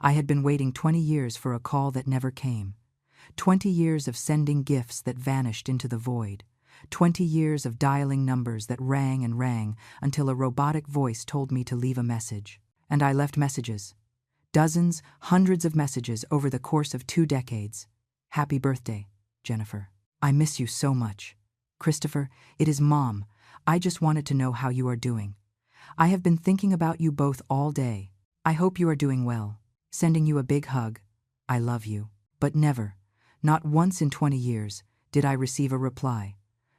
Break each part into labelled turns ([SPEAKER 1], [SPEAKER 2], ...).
[SPEAKER 1] I had been waiting 20 years for a call that never came. 20 years of sending gifts that vanished into the void. 20 years of dialing numbers that rang and rang until a robotic voice told me to leave a message. And I left messages. Dozens, hundreds of messages over the course of 2 decades. Happy birthday, Jennifer. I miss you so much. Christopher, it is Mom. I just wanted to know how you are doing. I have been thinking about you both all day. I hope you are doing well. Sending you a big hug. I love you. But never, not once in 20 years, did I receive a reply.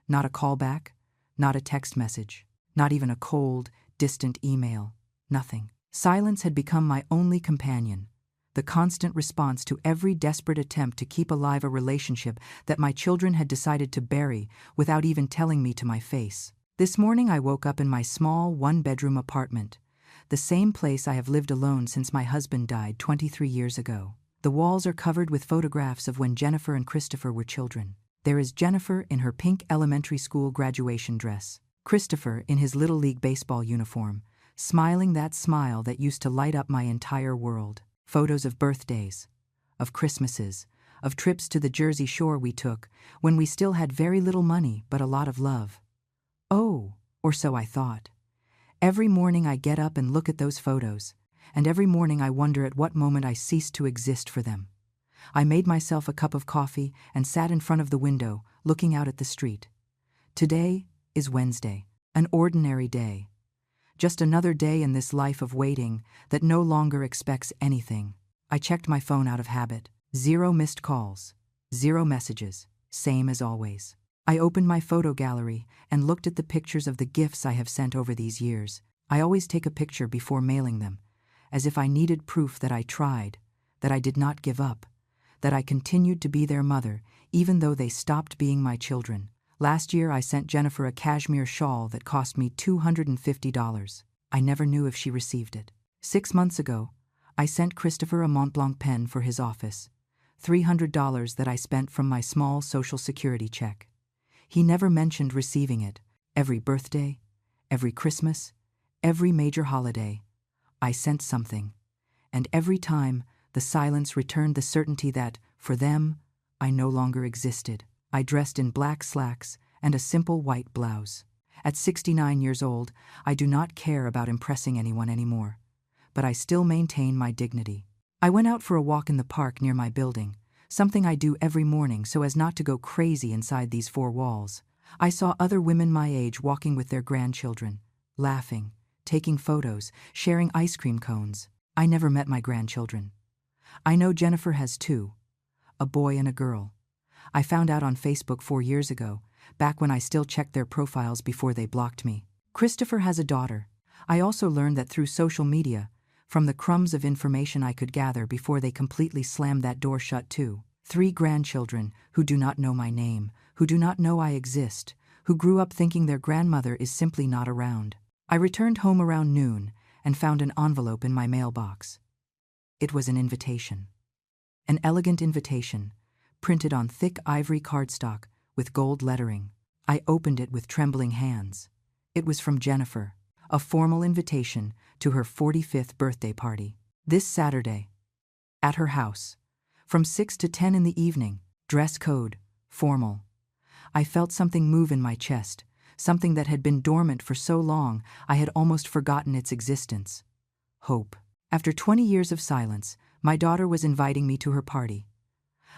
[SPEAKER 1] Not a callback, not a text message, not even a cold, distant email. Nothing. Silence had become my only companion, the constant response to every desperate attempt to keep alive a relationship that my children had decided to bury without even telling me to my face. This morning I woke up in my small one-bedroom apartment, the same place I have lived alone since my husband died 23 years ago. The walls are covered with photographs of when Jennifer and Christopher were children. There is Jennifer in her pink elementary school graduation dress, Christopher in his Little League baseball uniform, smiling that smile that used to light up my entire world. Photos of birthdays, of Christmases, of trips to the Jersey Shore we took when we still had very little money but a lot of love. Oh, or so I thought. Every morning I get up and look at those photos, and every morning I wonder at what moment I ceased to exist for them. I made myself a cup of coffee and sat in front of the window, looking out at the street. Today is Wednesday, an ordinary day. Just another day in this life of waiting that no longer expects anything. I checked my phone out of habit. 0 missed calls, 0 messages, same as always. I opened my photo gallery and looked at the pictures of the gifts I have sent over these years. I always take a picture before mailing them, as if I needed proof that I tried, that I did not give up, that I continued to be their mother, even though they stopped being my children. Last year I sent Jennifer a cashmere shawl that cost me $250. I never knew if she received it. 6 months ago, I sent Christopher a Montblanc pen for his office, $300 that I spent from my small Social Security check. He never mentioned receiving it. Every birthday, every Christmas, every major holiday, I sent something. And every time, the silence returned the certainty that, for them, I no longer existed. I dressed in black slacks and a simple white blouse. At 69 years old, I do not care about impressing anyone anymore. But I still maintain my dignity. I went out for a walk in the park near my building, something I do every morning so as not to go crazy inside these 4 walls. I saw other women my age walking with their grandchildren, laughing, taking photos, sharing ice cream cones. I never met my grandchildren. I know Jennifer has 2, a boy and a girl. I found out on Facebook 4 years ago, back when I still checked their profiles before they blocked me. Christopher has a daughter. I also learned that through social media, from the crumbs of information I could gather before they completely slammed that door shut too. 3 grandchildren who do not know my name, who do not know I exist, who grew up thinking their grandmother is simply not around. I returned home around noon and found an envelope in my mailbox. It was an invitation. An elegant invitation, printed on thick ivory cardstock with gold lettering. I opened it with trembling hands. It was from Jennifer, a formal invitation to her 45th birthday party. This Saturday, at her house, from 6 to 10 in the evening, dress code, formal. I felt something move in my chest, something that had been dormant for so long I had almost forgotten its existence. Hope. After 20 years of silence, my daughter was inviting me to her party.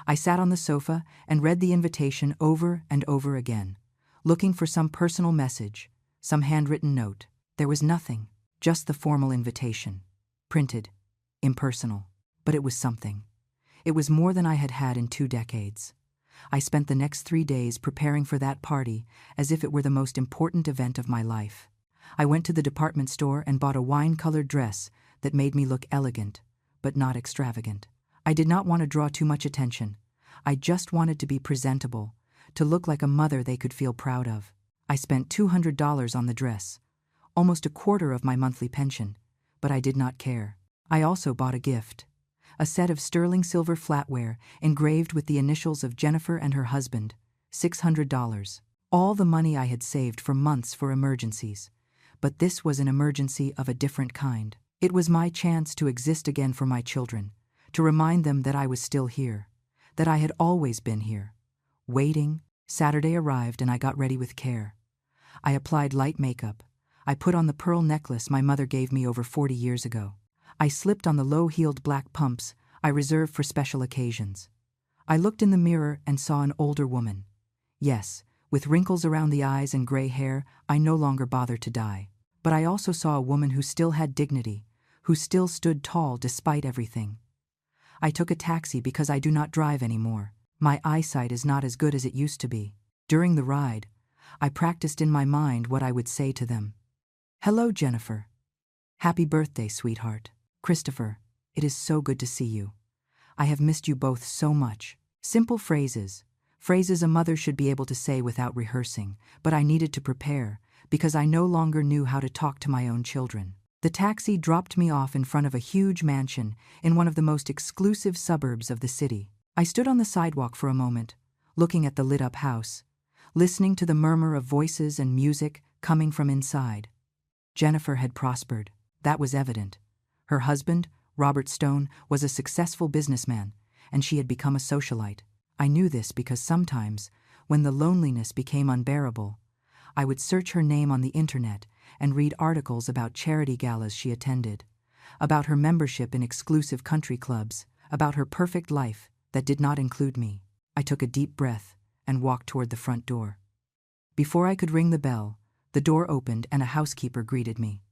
[SPEAKER 1] I sat on the sofa and read the invitation over and over again, looking for some personal message, some handwritten note. There was nothing, just the formal invitation, printed, impersonal. But it was something. It was more than I had had in 2 decades. I spent the next 3 days preparing for that party as if it were the most important event of my life. I went to the department store and bought a wine-colored dress that made me look elegant, but not extravagant. I did not want to draw too much attention. I just wanted to be presentable, to look like a mother they could feel proud of. I spent $200 on the dress, almost a quarter of my monthly pension, but I did not care. I also bought a gift, a set of sterling silver flatware engraved with the initials of Jennifer and her husband, $600. All the money I had saved for months for emergencies, but this was an emergency of a different kind. It was my chance to exist again for my children, to remind them that I was still here, that I had always been here. Waiting. Saturday arrived and I got ready with care. I applied light makeup. I put on the pearl necklace my mother gave me over 40 years ago. I slipped on the low-heeled black pumps I reserved for special occasions. I looked in the mirror and saw an older woman. Yes, with wrinkles around the eyes and gray hair, I no longer bothered to die. But I also saw a woman who still had dignity, who still stood tall despite everything. I took a taxi because I do not drive anymore. My eyesight is not as good as it used to be. During the ride, I practiced in my mind what I would say to them. Hello, Jennifer. Happy birthday, sweetheart. Christopher, it is so good to see you. I have missed you both so much. Simple phrases a mother should be able to say without rehearsing, but I needed to prepare because I no longer knew how to talk to my own children. The taxi dropped me off in front of a huge mansion in one of the most exclusive suburbs of the city. I stood on the sidewalk for a moment, looking at the lit-up house, listening to the murmur of voices and music coming from inside. Jennifer had prospered. That was evident. Her husband, Robert Stone, was a successful businessman, and she had become a socialite. I knew this because sometimes, when the loneliness became unbearable, I would search her name on the internet and read articles about charity galas she attended, about her membership in exclusive country clubs, about her perfect life that did not include me. I took a deep breath and walked toward the front door. Before I could ring the bell, the door opened and a housekeeper greeted me.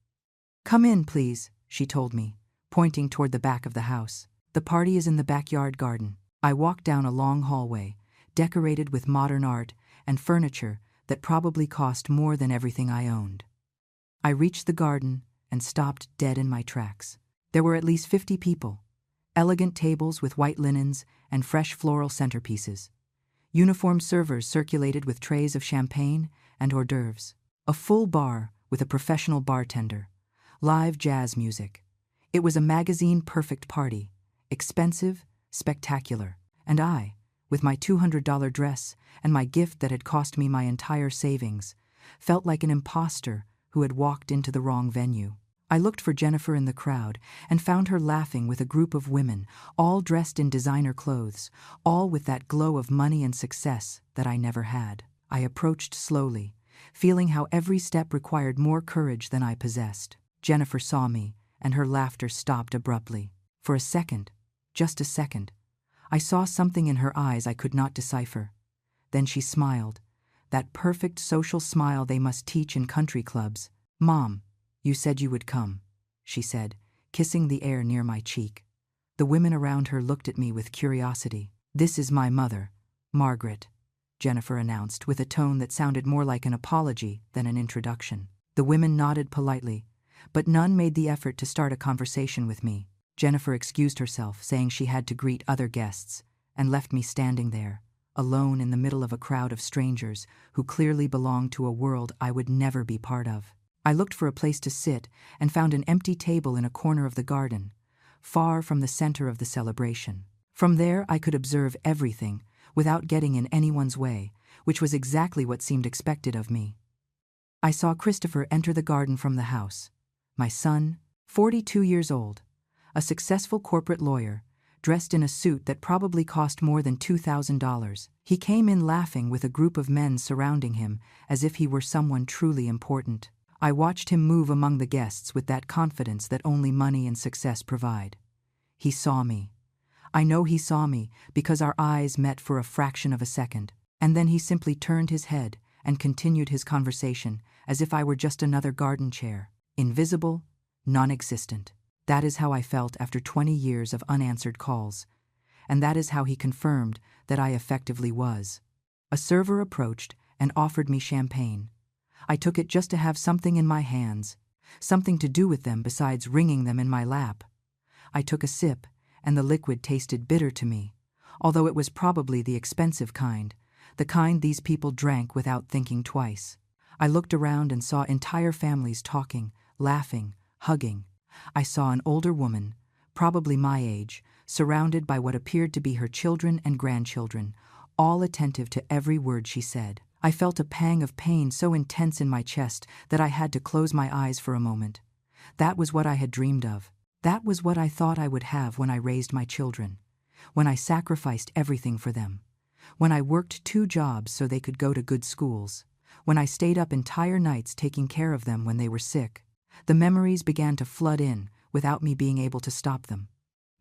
[SPEAKER 1] Come in, please, she told me, pointing toward the back of the house. The party is in the backyard garden. I walked down a long hallway, decorated with modern art and furniture that probably cost more than everything I owned. I reached the garden and stopped dead in my tracks. There were at least 50 people, elegant tables with white linens and fresh floral centerpieces. Uniformed servers circulated with trays of champagne and hors d'oeuvres. A full bar with a professional bartender. Live jazz music. It was a magazine-perfect party, expensive, spectacular, and I, with my $200 dress and my gift that had cost me my entire savings, felt like an imposter who had walked into the wrong venue. I looked for Jennifer in the crowd and found her laughing with a group of women, all dressed in designer clothes, all with that glow of money and success that I never had. I approached slowly, feeling how every step required more courage than I possessed. Jennifer saw me, and her laughter stopped abruptly. For a second, just a second, I saw something in her eyes I could not decipher. Then she smiled, that perfect social smile they must teach in country clubs. Mom, you said you would come, she said, kissing the air near my cheek. The women around her looked at me with curiosity. This is my mother, Margaret, Jennifer announced with a tone that sounded more like an apology than an introduction. The women nodded politely, but none made the effort to start a conversation with me. Jennifer excused herself, saying she had to greet other guests, and left me standing there, alone in the middle of a crowd of strangers who clearly belonged to a world I would never be part of. I looked for a place to sit and found an empty table in a corner of the garden, far from the center of the celebration. From there I could observe everything without getting in anyone's way, which was exactly what seemed expected of me. I saw Christopher enter the garden from the house. My son, 42 years old, a successful corporate lawyer, dressed in a suit that probably cost more than $2,000. He came in laughing with a group of men surrounding him as if he were someone truly important. I watched him move among the guests with that confidence that only money and success provide. He saw me. I know he saw me because our eyes met for a fraction of a second, and then he simply turned his head and continued his conversation as if I were just another garden chair, invisible, non-existent. That is how I felt after 20 years of unanswered calls, and that is how he confirmed that I effectively was. A server approached and offered me champagne. I took it just to have something in my hands, something to do with them besides wringing them in my lap. I took a sip, and the liquid tasted bitter to me, although it was probably the expensive kind, the kind these people drank without thinking twice. I looked around and saw entire families talking, laughing, hugging. I saw an older woman, probably my age, surrounded by what appeared to be her children and grandchildren, all attentive to every word she said. I felt a pang of pain so intense in my chest that I had to close my eyes for a moment, That was what I had dreamed of. That was what I thought I would have when I raised my children, when I sacrificed everything for them, when I worked 2 jobs so they could go to good schools, when I stayed up entire nights taking care of them when they were sick. The memories began to flood in without me being able to stop them.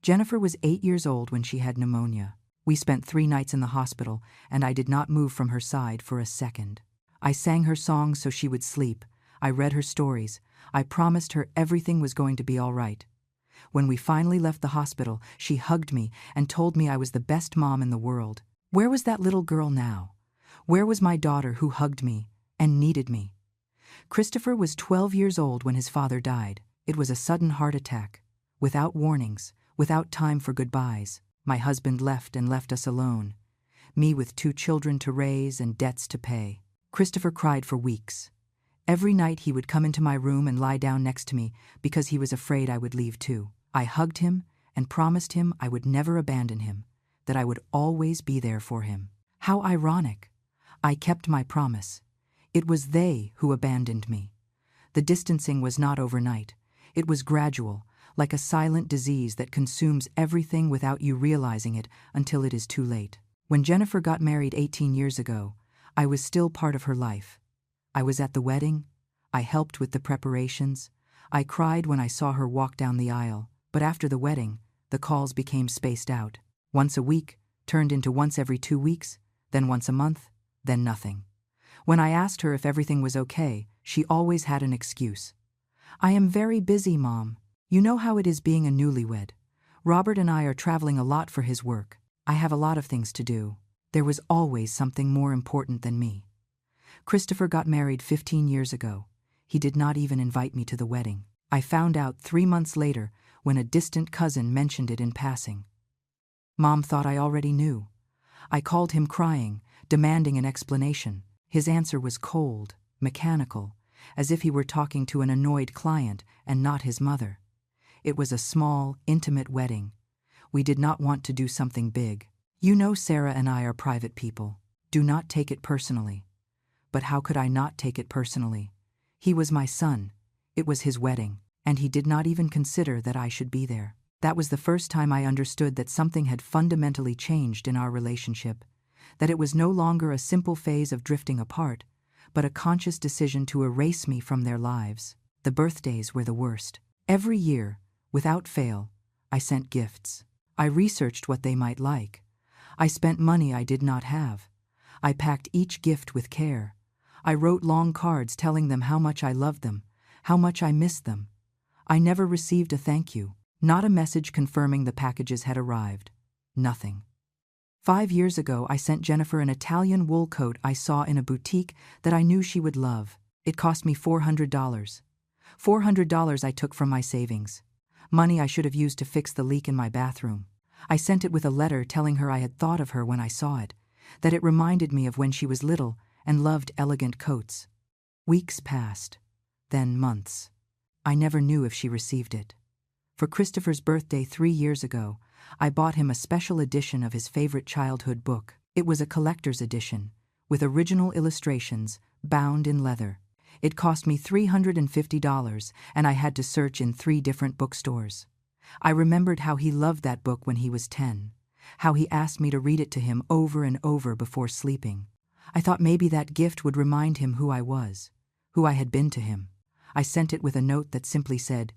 [SPEAKER 1] Jennifer was 8 years old when she had pneumonia. We spent 3 nights in the hospital, and I did not move from her side for a second. I sang her songs so she would sleep. I read her stories. I promised her everything was going to be all right. When we finally left the hospital, she hugged me and told me I was the best mom in the world. Where was that little girl now? Where was my daughter who hugged me and needed me? Christopher was 12 years old when his father died. It was a sudden heart attack, without warnings, without time for goodbyes. My husband left us alone, me with 2 children to raise and debts to pay. Christopher cried for weeks. Every night he would come into my room and lie down next to me because he was afraid I would leave too. I hugged him and promised him I would never abandon him, that I would always be there for him. How ironic. I kept my promise. It was they who abandoned me. The distancing was not overnight. It was gradual, like a silent disease that consumes everything without you realizing it until it is too late. When Jennifer got married 18 years ago, I was still part of her life. I was at the wedding. I helped with the preparations. I cried when I saw her walk down the aisle. But after the wedding, the calls became spaced out. Once a week turned into once every 2 weeks, then once a month, then nothing. When I asked her if everything was okay, she always had an excuse. I am very busy, Mom. You know how it is being a newlywed. Robert and I are traveling a lot for his work. I have a lot of things to do. There was always something more important than me. Christopher got married 15 years ago. He did not even invite me to the wedding. I found out 3 months later when a distant cousin mentioned it in passing. Mom thought I already knew. I called him crying, demanding an explanation. His answer was cold, mechanical, as if he were talking to an annoyed client and not his mother. It was a small, intimate wedding. We did not want to do something big. You know Sarah and I are private people. Do not take it personally. But how could I not take it personally? He was my son. It was his wedding, and he did not even consider that I should be there. That was the first time I understood that something had fundamentally changed in our relationship, that it was no longer a simple phase of drifting apart, but a conscious decision to erase me from their lives. The birthdays were the worst. Every year, without fail, I sent gifts. I researched what they might like. I spent money I did not have. I packed each gift with care. I wrote long cards telling them how much I loved them, how much I missed them. I never received a thank you, not a message confirming the packages had arrived. Nothing. 5 years ago, I sent Jennifer an Italian wool coat I saw in a boutique that I knew she would love. It cost me $400. $400 I took from my savings. Money I should have used to fix the leak in my bathroom. I sent it with a letter telling her I had thought of her when I saw it, that it reminded me of when she was little and loved elegant coats. Weeks passed, then months. I never knew if she received it. For Christopher's birthday 3 years ago, I bought him a special edition of his favorite childhood book. It was a collector's edition, with original illustrations, bound in leather. It cost me $350, and I had to search in 3 different bookstores. I remembered how he loved that book when he was 10, how he asked me to read it to him over and over before sleeping. I thought maybe that gift would remind him who I was, who I had been to him. I sent it with a note that simply said,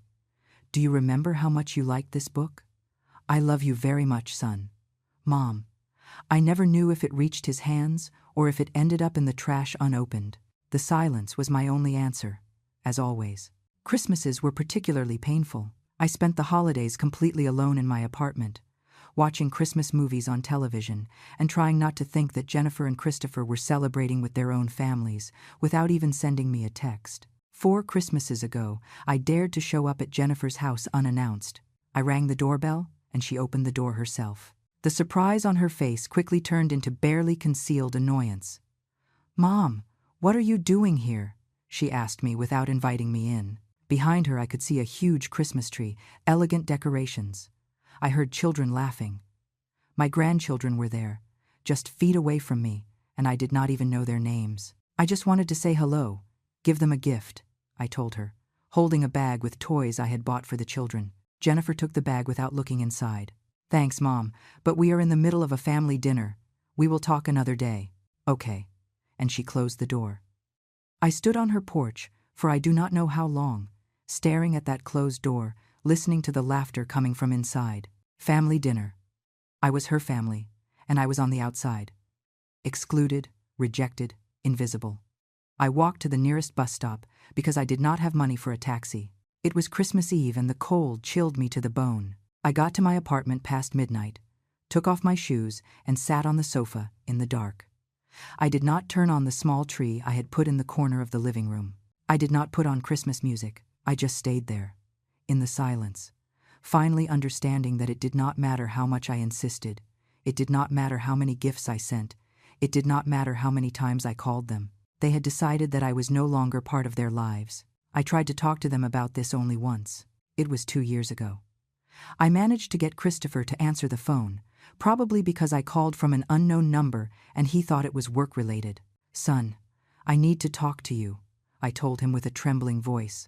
[SPEAKER 1] "Do you remember how much you liked this book? I love you very much, son. Mom." I never knew if it reached his hands or if it ended up in the trash unopened. The silence was my only answer, as always. Christmases were particularly painful. I spent the holidays completely alone in my apartment, watching Christmas movies on television and trying not to think that Jennifer and Christopher were celebrating with their own families without even sending me a text. 4 Christmases ago, I dared to show up at Jennifer's house unannounced. I rang the doorbell, and she opened the door herself. The surprise on her face quickly turned into barely concealed annoyance. "Mom, what are you doing here?" she asked me without inviting me in. Behind her I could see a huge Christmas tree, elegant decorations. I heard children laughing. My grandchildren were there, just feet away from me, and I did not even know their names. "I just wanted to say hello, give them a gift," I told her, holding a bag with toys I had bought for the children. Jennifer took the bag without looking inside. "Thanks, Mom, but we are in the middle of a family dinner. We will talk another day." "Okay." And she closed the door. I stood on her porch, for I do not know how long, staring at that closed door, listening to the laughter coming from inside. Family dinner. I was her family, and I was on the outside. Excluded, rejected, invisible. I walked to the nearest bus stop because I did not have money for a taxi. It was Christmas Eve and the cold chilled me to the bone. I got to my apartment past midnight, took off my shoes, and sat on the sofa in the dark. I did not turn on the small tree I had put in the corner of the living room. I did not put on Christmas music. I just stayed there, in the silence, finally understanding that it did not matter how much I insisted. It did not matter how many gifts I sent. It did not matter how many times I called them. They had decided that I was no longer part of their lives. I tried to talk to them about this only once. It was 2 years ago. I managed to get Christopher to answer the phone, probably because I called from an unknown number and he thought it was work-related. "Son, I need to talk to you," I told him with a trembling voice.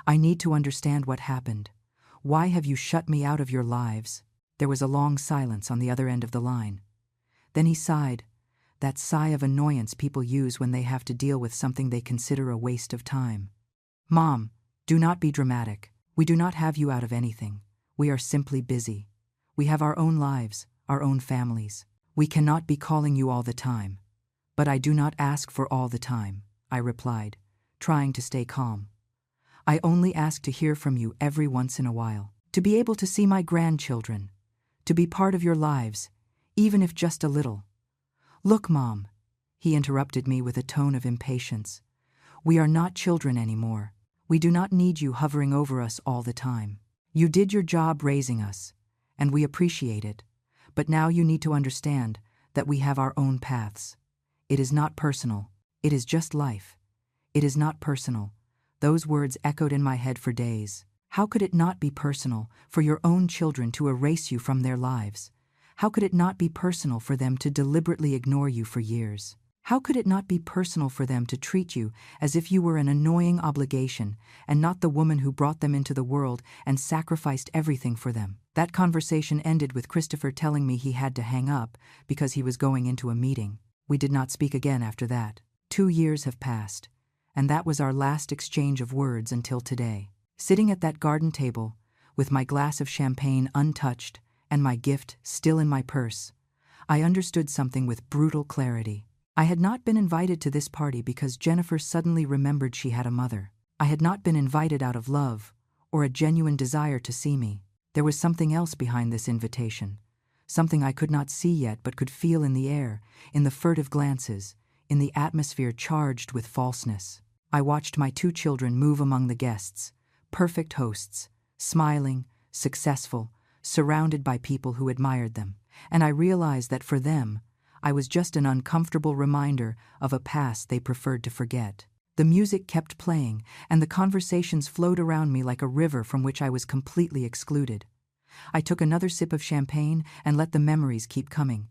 [SPEAKER 1] "I need to understand what happened. Why have you shut me out of your lives?" There was a long silence on the other end of the line. Then he sighed, that sigh of annoyance people use when they have to deal with something they consider a waste of time. "Mom, do not be dramatic. We do not have you out of anything. We are simply busy. We have our own lives, our own families. We cannot be calling you all the time." "But I do not ask for all the time," I replied, trying to stay calm. "I only ask to hear from you every once in a while, to be able to see my grandchildren, to be part of your lives, even if just a little." "Look, Mom," he interrupted me with a tone of impatience. "We are not children anymore. We do not need you hovering over us all the time. You did your job raising us, and we appreciate it. But now you need to understand that we have our own paths. It is not personal. It is just life. It is not personal." Those words echoed in my head for days. How could it not be personal for your own children to erase you from their lives? How could it not be personal for them to deliberately ignore you for years? How could it not be personal for them to treat you as if you were an annoying obligation and not the woman who brought them into the world and sacrificed everything for them? That conversation ended with Christopher telling me he had to hang up because he was going into a meeting. We did not speak again after that. 2 years have passed, and that was our last exchange of words until today. Sitting at that garden table, with my glass of champagne untouched and my gift still in my purse, I understood something with brutal clarity. I had not been invited to this party because Jennifer suddenly remembered she had a mother. I had not been invited out of love or a genuine desire to see me. There was something else behind this invitation, something I could not see yet but could feel in the air, in the furtive glances, in the atmosphere charged with falseness. I watched my 2 children move among the guests, perfect hosts, smiling, successful, surrounded by people who admired them, and I realized that for them, I was just an uncomfortable reminder of a past they preferred to forget. The music kept playing, and the conversations flowed around me like a river from which I was completely excluded. I took another sip of champagne and let the memories keep coming,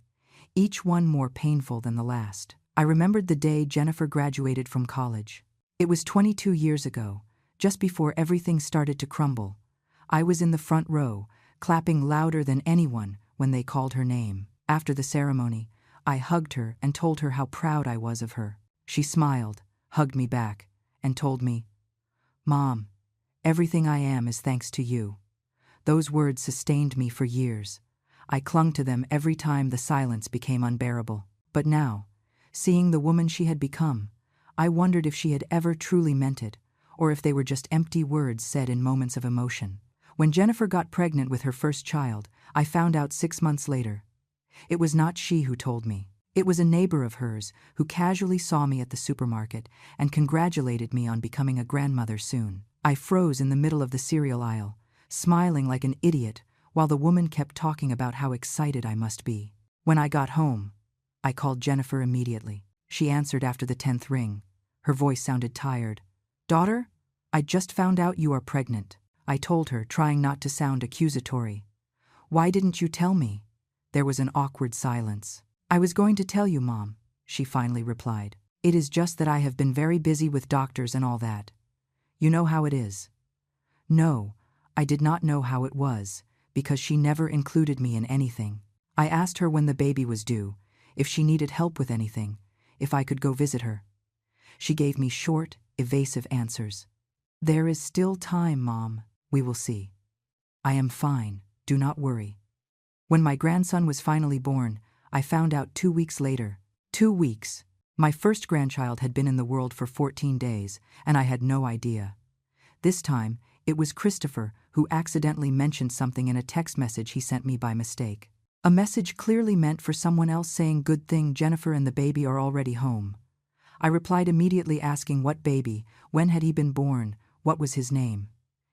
[SPEAKER 1] each one more painful than the last. I remembered the day Jennifer graduated from college. It was 22 years ago, just before everything started to crumble. I was in the front row, clapping louder than anyone when they called her name. After the ceremony, I hugged her and told her how proud I was of her. She smiled, hugged me back, and told me, "Mom, everything I am is thanks to you." Those words sustained me for years. I clung to them every time the silence became unbearable. But now, seeing the woman she had become, I wondered if she had ever truly meant it, or if they were just empty words said in moments of emotion. When Jennifer got pregnant with her first child, I found out 6 months later. It was not she who told me. It was a neighbor of hers who casually saw me at the supermarket and congratulated me on becoming a grandmother soon. I froze in the middle of the cereal aisle, smiling like an idiot while the woman kept talking about how excited I must be. When I got home, I called Jennifer immediately. She answered after the 10th ring. Her voice sounded tired. "Daughter, I just found out you are pregnant," I told her, trying not to sound accusatory. "Why didn't you tell me?" There was an awkward silence. "I was going to tell you, Mom," she finally replied. "It is just that I have been very busy with doctors and all that. You know how it is." No, I did not know how it was, because she never included me in anything. I asked her when the baby was due, if she needed help with anything, if I could go visit her. She gave me short, evasive answers. "There is still time, Mom. We will see. I am fine. Do not worry." When my grandson was finally born, I found out 2 weeks later. 2 weeks. My first grandchild had been in the world for 14 days, and I had no idea. This time, it was Christopher who accidentally mentioned something in a text message he sent me by mistake. A message clearly meant for someone else saying, "Good thing Jennifer and the baby are already home." I replied immediately asking what baby, when had he been born, what was his name.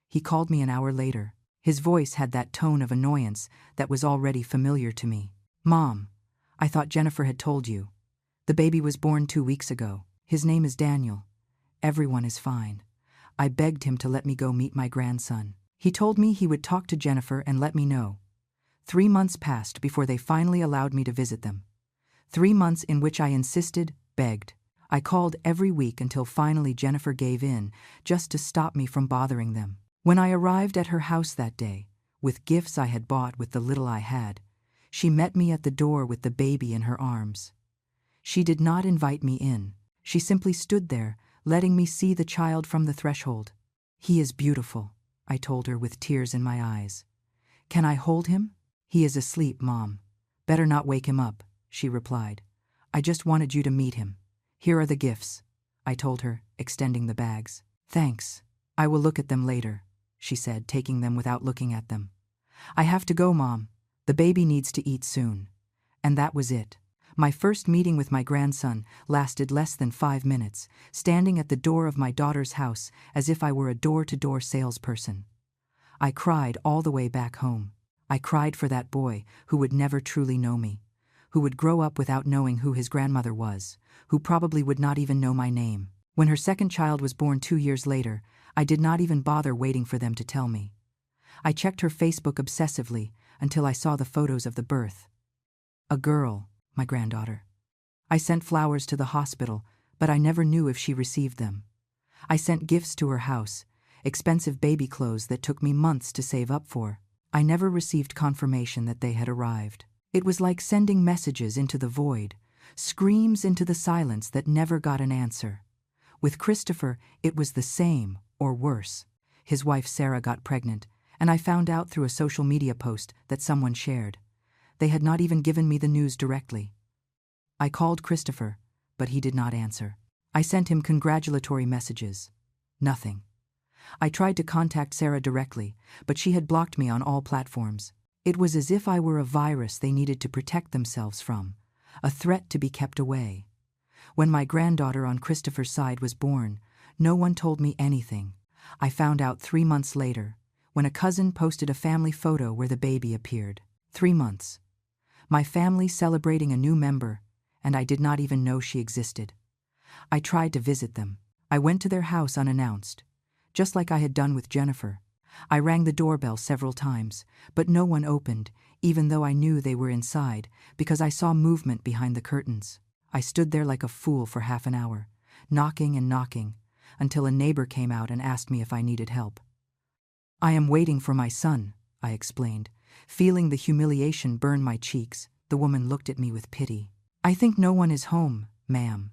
[SPEAKER 1] He called me an hour later. His voice had that tone of annoyance that was already familiar to me. "Mom, I thought Jennifer had told you. The baby was born 2 weeks ago. His name is Daniel. Everyone is fine." I begged him to let me go meet my grandson. He told me he would talk to Jennifer and let me know. 3 months passed before they finally allowed me to visit them. 3 months in which I insisted, begged. I called every week until finally Jennifer gave in, just to stop me from bothering them. When I arrived at her house that day, with gifts I had bought with the little I had, she met me at the door with the baby in her arms. She did not invite me in. She simply stood there, letting me see the child from the threshold. "He is beautiful," I told her with tears in my eyes. "Can I hold him?" "He is asleep, Mom. Better not wake him up," she replied. "I just wanted you to meet him. Here are the gifts," I told her, extending the bags. "Thanks. I will look at them later," she said, taking them without looking at them. "I have to go, Mom. The baby needs to eat soon." And that was it. My first meeting with my grandson lasted less than 5 minutes, standing at the door of my daughter's house as if I were a door-to-door salesperson. I cried all the way back home. I cried for that boy who would never truly know me, who would grow up without knowing who his grandmother was, who probably would not even know my name. When her second child was born 2 years later, I did not even bother waiting for them to tell me. I checked her Facebook obsessively until I saw the photos of the birth. A girl, my granddaughter. I sent flowers to the hospital, but I never knew if she received them. I sent gifts to her house, expensive baby clothes that took me months to save up for. I never received confirmation that they had arrived. It was like sending messages into the void, screams into the silence that never got an answer. With Christopher, it was the same, or worse. His wife Sarah got pregnant, and I found out through a social media post that someone shared. They had not even given me the news directly. I called Christopher, but he did not answer. I sent him congratulatory messages. Nothing. I tried to contact Sarah directly, but she had blocked me on all platforms. It was as if I were a virus they needed to protect themselves from, a threat to be kept away. When my granddaughter on Christopher's side was born, no one told me anything. I found out 3 months later, when a cousin posted a family photo where the baby appeared. 3 months. My family celebrating a new member, and I did not even know she existed. I tried to visit them. I went to their house unannounced, just like I had done with Jennifer. I rang the doorbell several times, but no one opened, even though I knew they were inside, because I saw movement behind the curtains. I stood there like a fool for half an hour, knocking and knocking, until a neighbor came out and asked me if I needed help. "I am waiting for my son," I explained. Feeling the humiliation burn my cheeks, the woman looked at me with pity. "I think no one is home, ma'am,"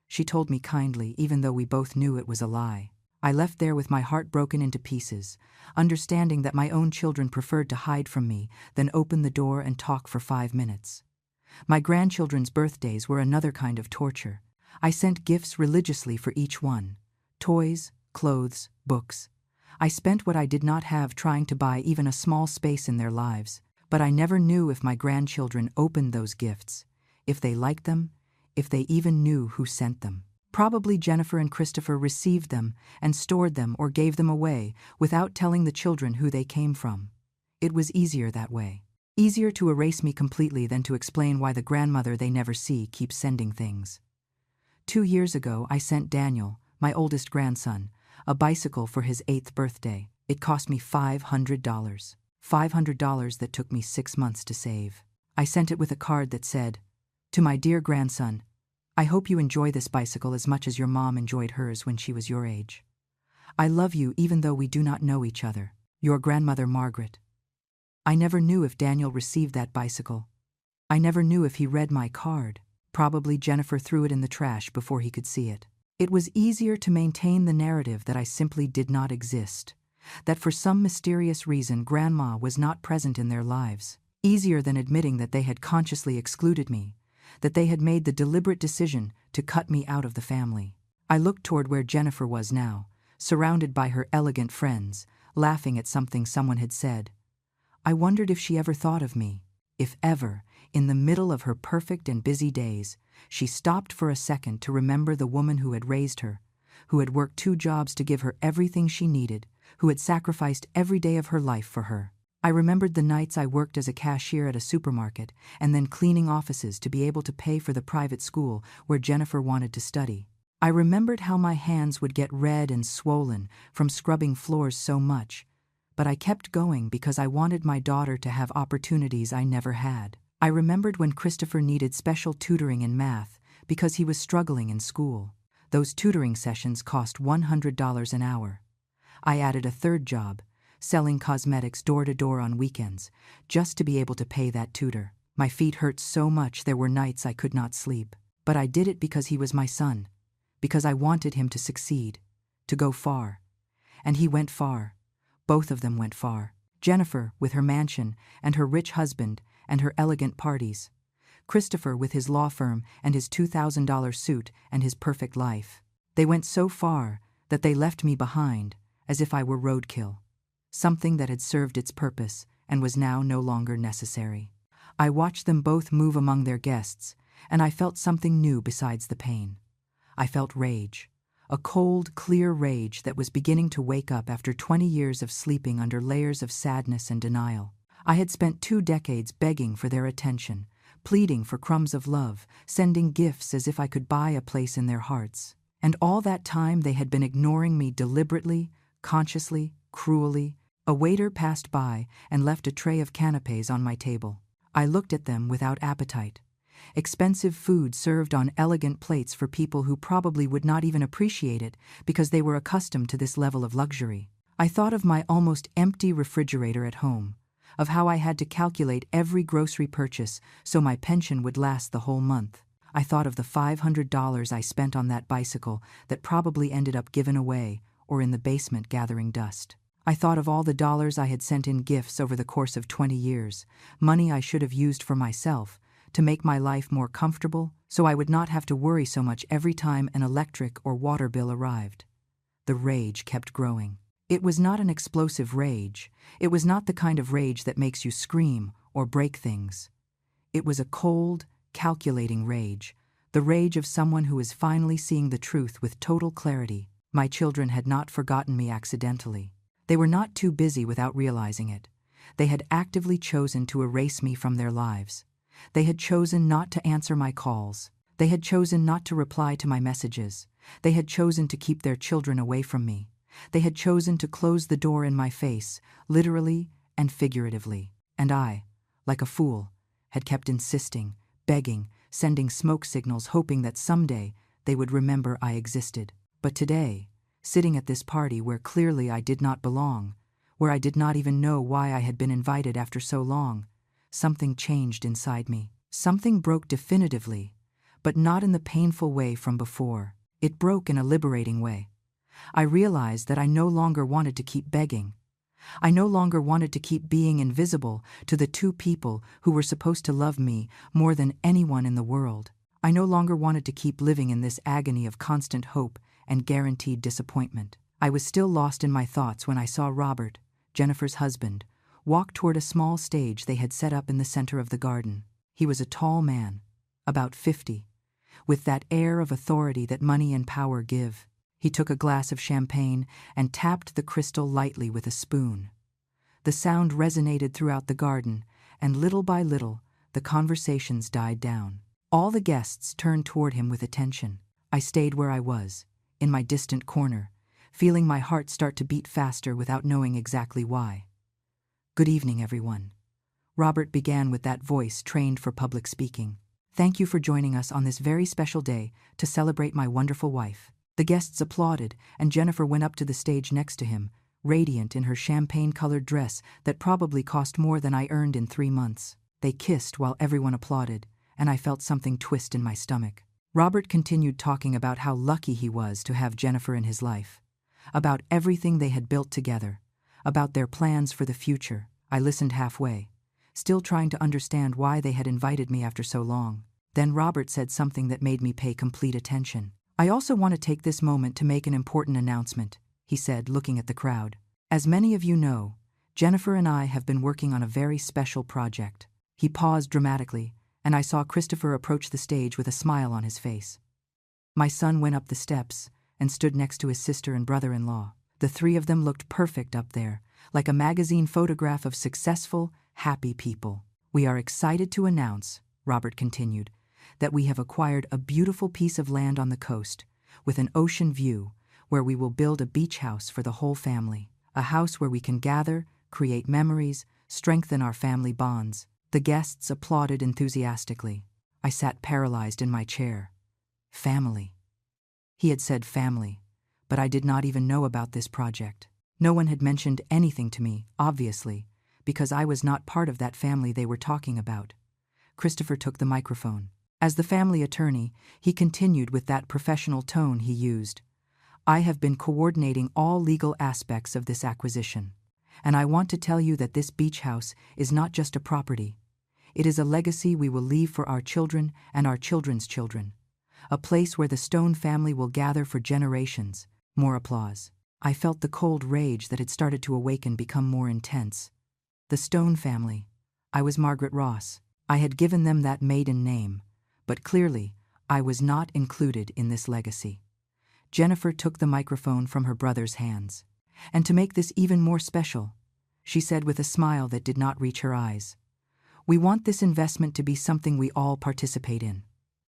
[SPEAKER 1] she told me kindly, even though we both knew it was a lie. I left there with my heart broken into pieces, understanding that my own children preferred to hide from me than open the door and talk for 5 minutes. My grandchildren's birthdays were another kind of torture. I sent gifts religiously for each one: toys, clothes, books. I spent what I did not have trying to buy even a small space in their lives, but I never knew if my grandchildren opened those gifts, if they liked them, if they even knew who sent them. Probably Jennifer and Christopher received them and stored them or gave them away without telling the children who they came from. It was easier that way. Easier to erase me completely than to explain why the grandmother they never see keeps sending things. 2 years ago, I sent Daniel, my oldest grandson, a bicycle for his 8th birthday. It cost me $500. $500 that took me 6 months to save. I sent it with a card that said, "To my dear grandson, I hope you enjoy this bicycle as much as your mom enjoyed hers when she was your age." I love you even though we do not know each other. Your grandmother Margaret. I never knew if Daniel received that bicycle. I never knew if he read my card. Probably Jennifer threw it in the trash before he could see it. It was easier to maintain the narrative that I simply did not exist, that for some mysterious reason Grandma was not present in their lives. Easier than admitting that they had consciously excluded me, that they had made the deliberate decision to cut me out of the family. I looked toward where Jennifer was now, surrounded by her elegant friends, laughing at something someone had said. I wondered if she ever thought of me, if ever, in the middle of her perfect and busy days, she stopped for a second to remember the woman who had raised her, who had worked 2 jobs to give her everything she needed, who had sacrificed every day of her life for her. I remembered the nights I worked as a cashier at a supermarket and then cleaning offices to be able to pay for the private school where Jennifer wanted to study. I remembered how my hands would get red and swollen from scrubbing floors so much, but I kept going because I wanted my daughter to have opportunities I never had. I remembered when Christopher needed special tutoring in math because he was struggling in school. Those tutoring sessions cost $100 an hour. I added a 3rd job, selling cosmetics door to door on weekends, just to be able to pay that tutor. My feet hurt so much there were nights I could not sleep. But I did it because he was my son, because I wanted him to succeed, to go far. And he went far. Both of them went far. Jennifer with her mansion and her rich husband and her elegant parties. Christopher with his law firm and his $2,000 suit and his perfect life. They went so far that they left me behind, as if I were roadkill. Something that had served its purpose and was now no longer necessary. I watched them both move among their guests, and I felt something new besides the pain. I felt rage, a cold, clear rage that was beginning to wake up after 20 years of sleeping under layers of sadness and denial. I had spent 2 decades begging for their attention, pleading for crumbs of love, sending gifts as if I could buy a place in their hearts. And all that time they had been ignoring me deliberately, consciously, cruelly. A waiter passed by and left a tray of canapés on my table. I looked at them without appetite. Expensive food served on elegant plates for people who probably would not even appreciate it because they were accustomed to this level of luxury. I thought of my almost empty refrigerator at home, of how I had to calculate every grocery purchase so my pension would last the whole month. I thought of the $500 I spent on that bicycle that probably ended up given away or in the basement gathering dust. I thought of all the dollars I had sent in gifts over the course of 20 years, money I should have used for myself, to make my life more comfortable so I would not have to worry so much every time an electric or water bill arrived. The rage kept growing. It was not an explosive rage. It was not the kind of rage that makes you scream or break things. It was a cold, calculating rage, the rage of someone who is finally seeing the truth with total clarity. My children had not forgotten me accidentally. They were not too busy without realizing it. They had actively chosen to erase me from their lives. They had chosen not to answer my calls. They had chosen not to reply to my messages. They had chosen to keep their children away from me. They had chosen to close the door in my face, literally and figuratively. And I, like a fool, had kept insisting, begging, sending smoke signals, hoping that someday they would remember I existed. But today, sitting at this party where clearly I did not belong, where I did not even know why I had been invited after so long, something changed inside me. Something broke definitively, but not in the painful way from before. It broke in a liberating way. I realized that I no longer wanted to keep begging. I no longer wanted to keep being invisible to the 2 people who were supposed to love me more than anyone in the world. I no longer wanted to keep living in this agony of constant hope and guaranteed disappointment. I was still lost in my thoughts when I saw Robert, Jennifer's husband, walk toward a small stage they had set up in the center of the garden. He was a tall man, about 50, with that air of authority that money and power give. He took a glass of champagne and tapped the crystal lightly with a spoon. The sound resonated throughout the garden, and little by little, the conversations died down. All the guests turned toward him with attention. I stayed where I was, in my distant corner, feeling my heart start to beat faster without knowing exactly why. "Good evening, everyone." Robert began with that voice trained for public speaking. "Thank you for joining us on this very special day to celebrate my wonderful wife. The guests applauded, and Jennifer went up to the stage next to him, radiant in her champagne-colored dress that probably cost more than I earned in 3 months. They kissed while everyone applauded, and I felt something twist in my stomach. Robert continued talking about how lucky he was to have Jennifer in his life, about everything they had built together, about their plans for the future. I listened halfway, still trying to understand why they had invited me after so long. Then Robert said something that made me pay complete attention. "I also want to take this moment to make an important announcement," he said, looking at the crowd. "As many of you know, Jennifer and I have been working on a very special project." He paused dramatically, and I saw Christopher approach the stage with a smile on his face. My son went up the steps and stood next to his sister and brother-in-law. The three of them looked perfect up there, like a magazine photograph of successful, happy people. "We are excited to announce," Robert continued, "that we have acquired a beautiful piece of land on the coast, with an ocean view, where we will build a beach house for the whole family. A house where we can gather, create memories, strengthen our family bonds." The guests applauded enthusiastically. I sat paralyzed in my chair. Family. He had said family, but I did not even know about this project. No one had mentioned anything to me, obviously, because I was not part of that family they were talking about. Christopher took the microphone. As the family attorney, he continued with that professional tone he used. "I have been coordinating all legal aspects of this acquisition, and I want to tell you that this beach house is not just a property. It is a legacy we will leave for our children and our children's children. A place where the Stone family will gather for generations." More applause. I felt the cold rage that had started to awaken become more intense. The Stone family. I was Margaret Ross. I had given them that maiden name, but clearly I was not included in this legacy. Jennifer took the microphone from her brother's hands. "And to make this even more special," she said with a smile that did not reach her eyes, "we want this investment to be something we all participate in."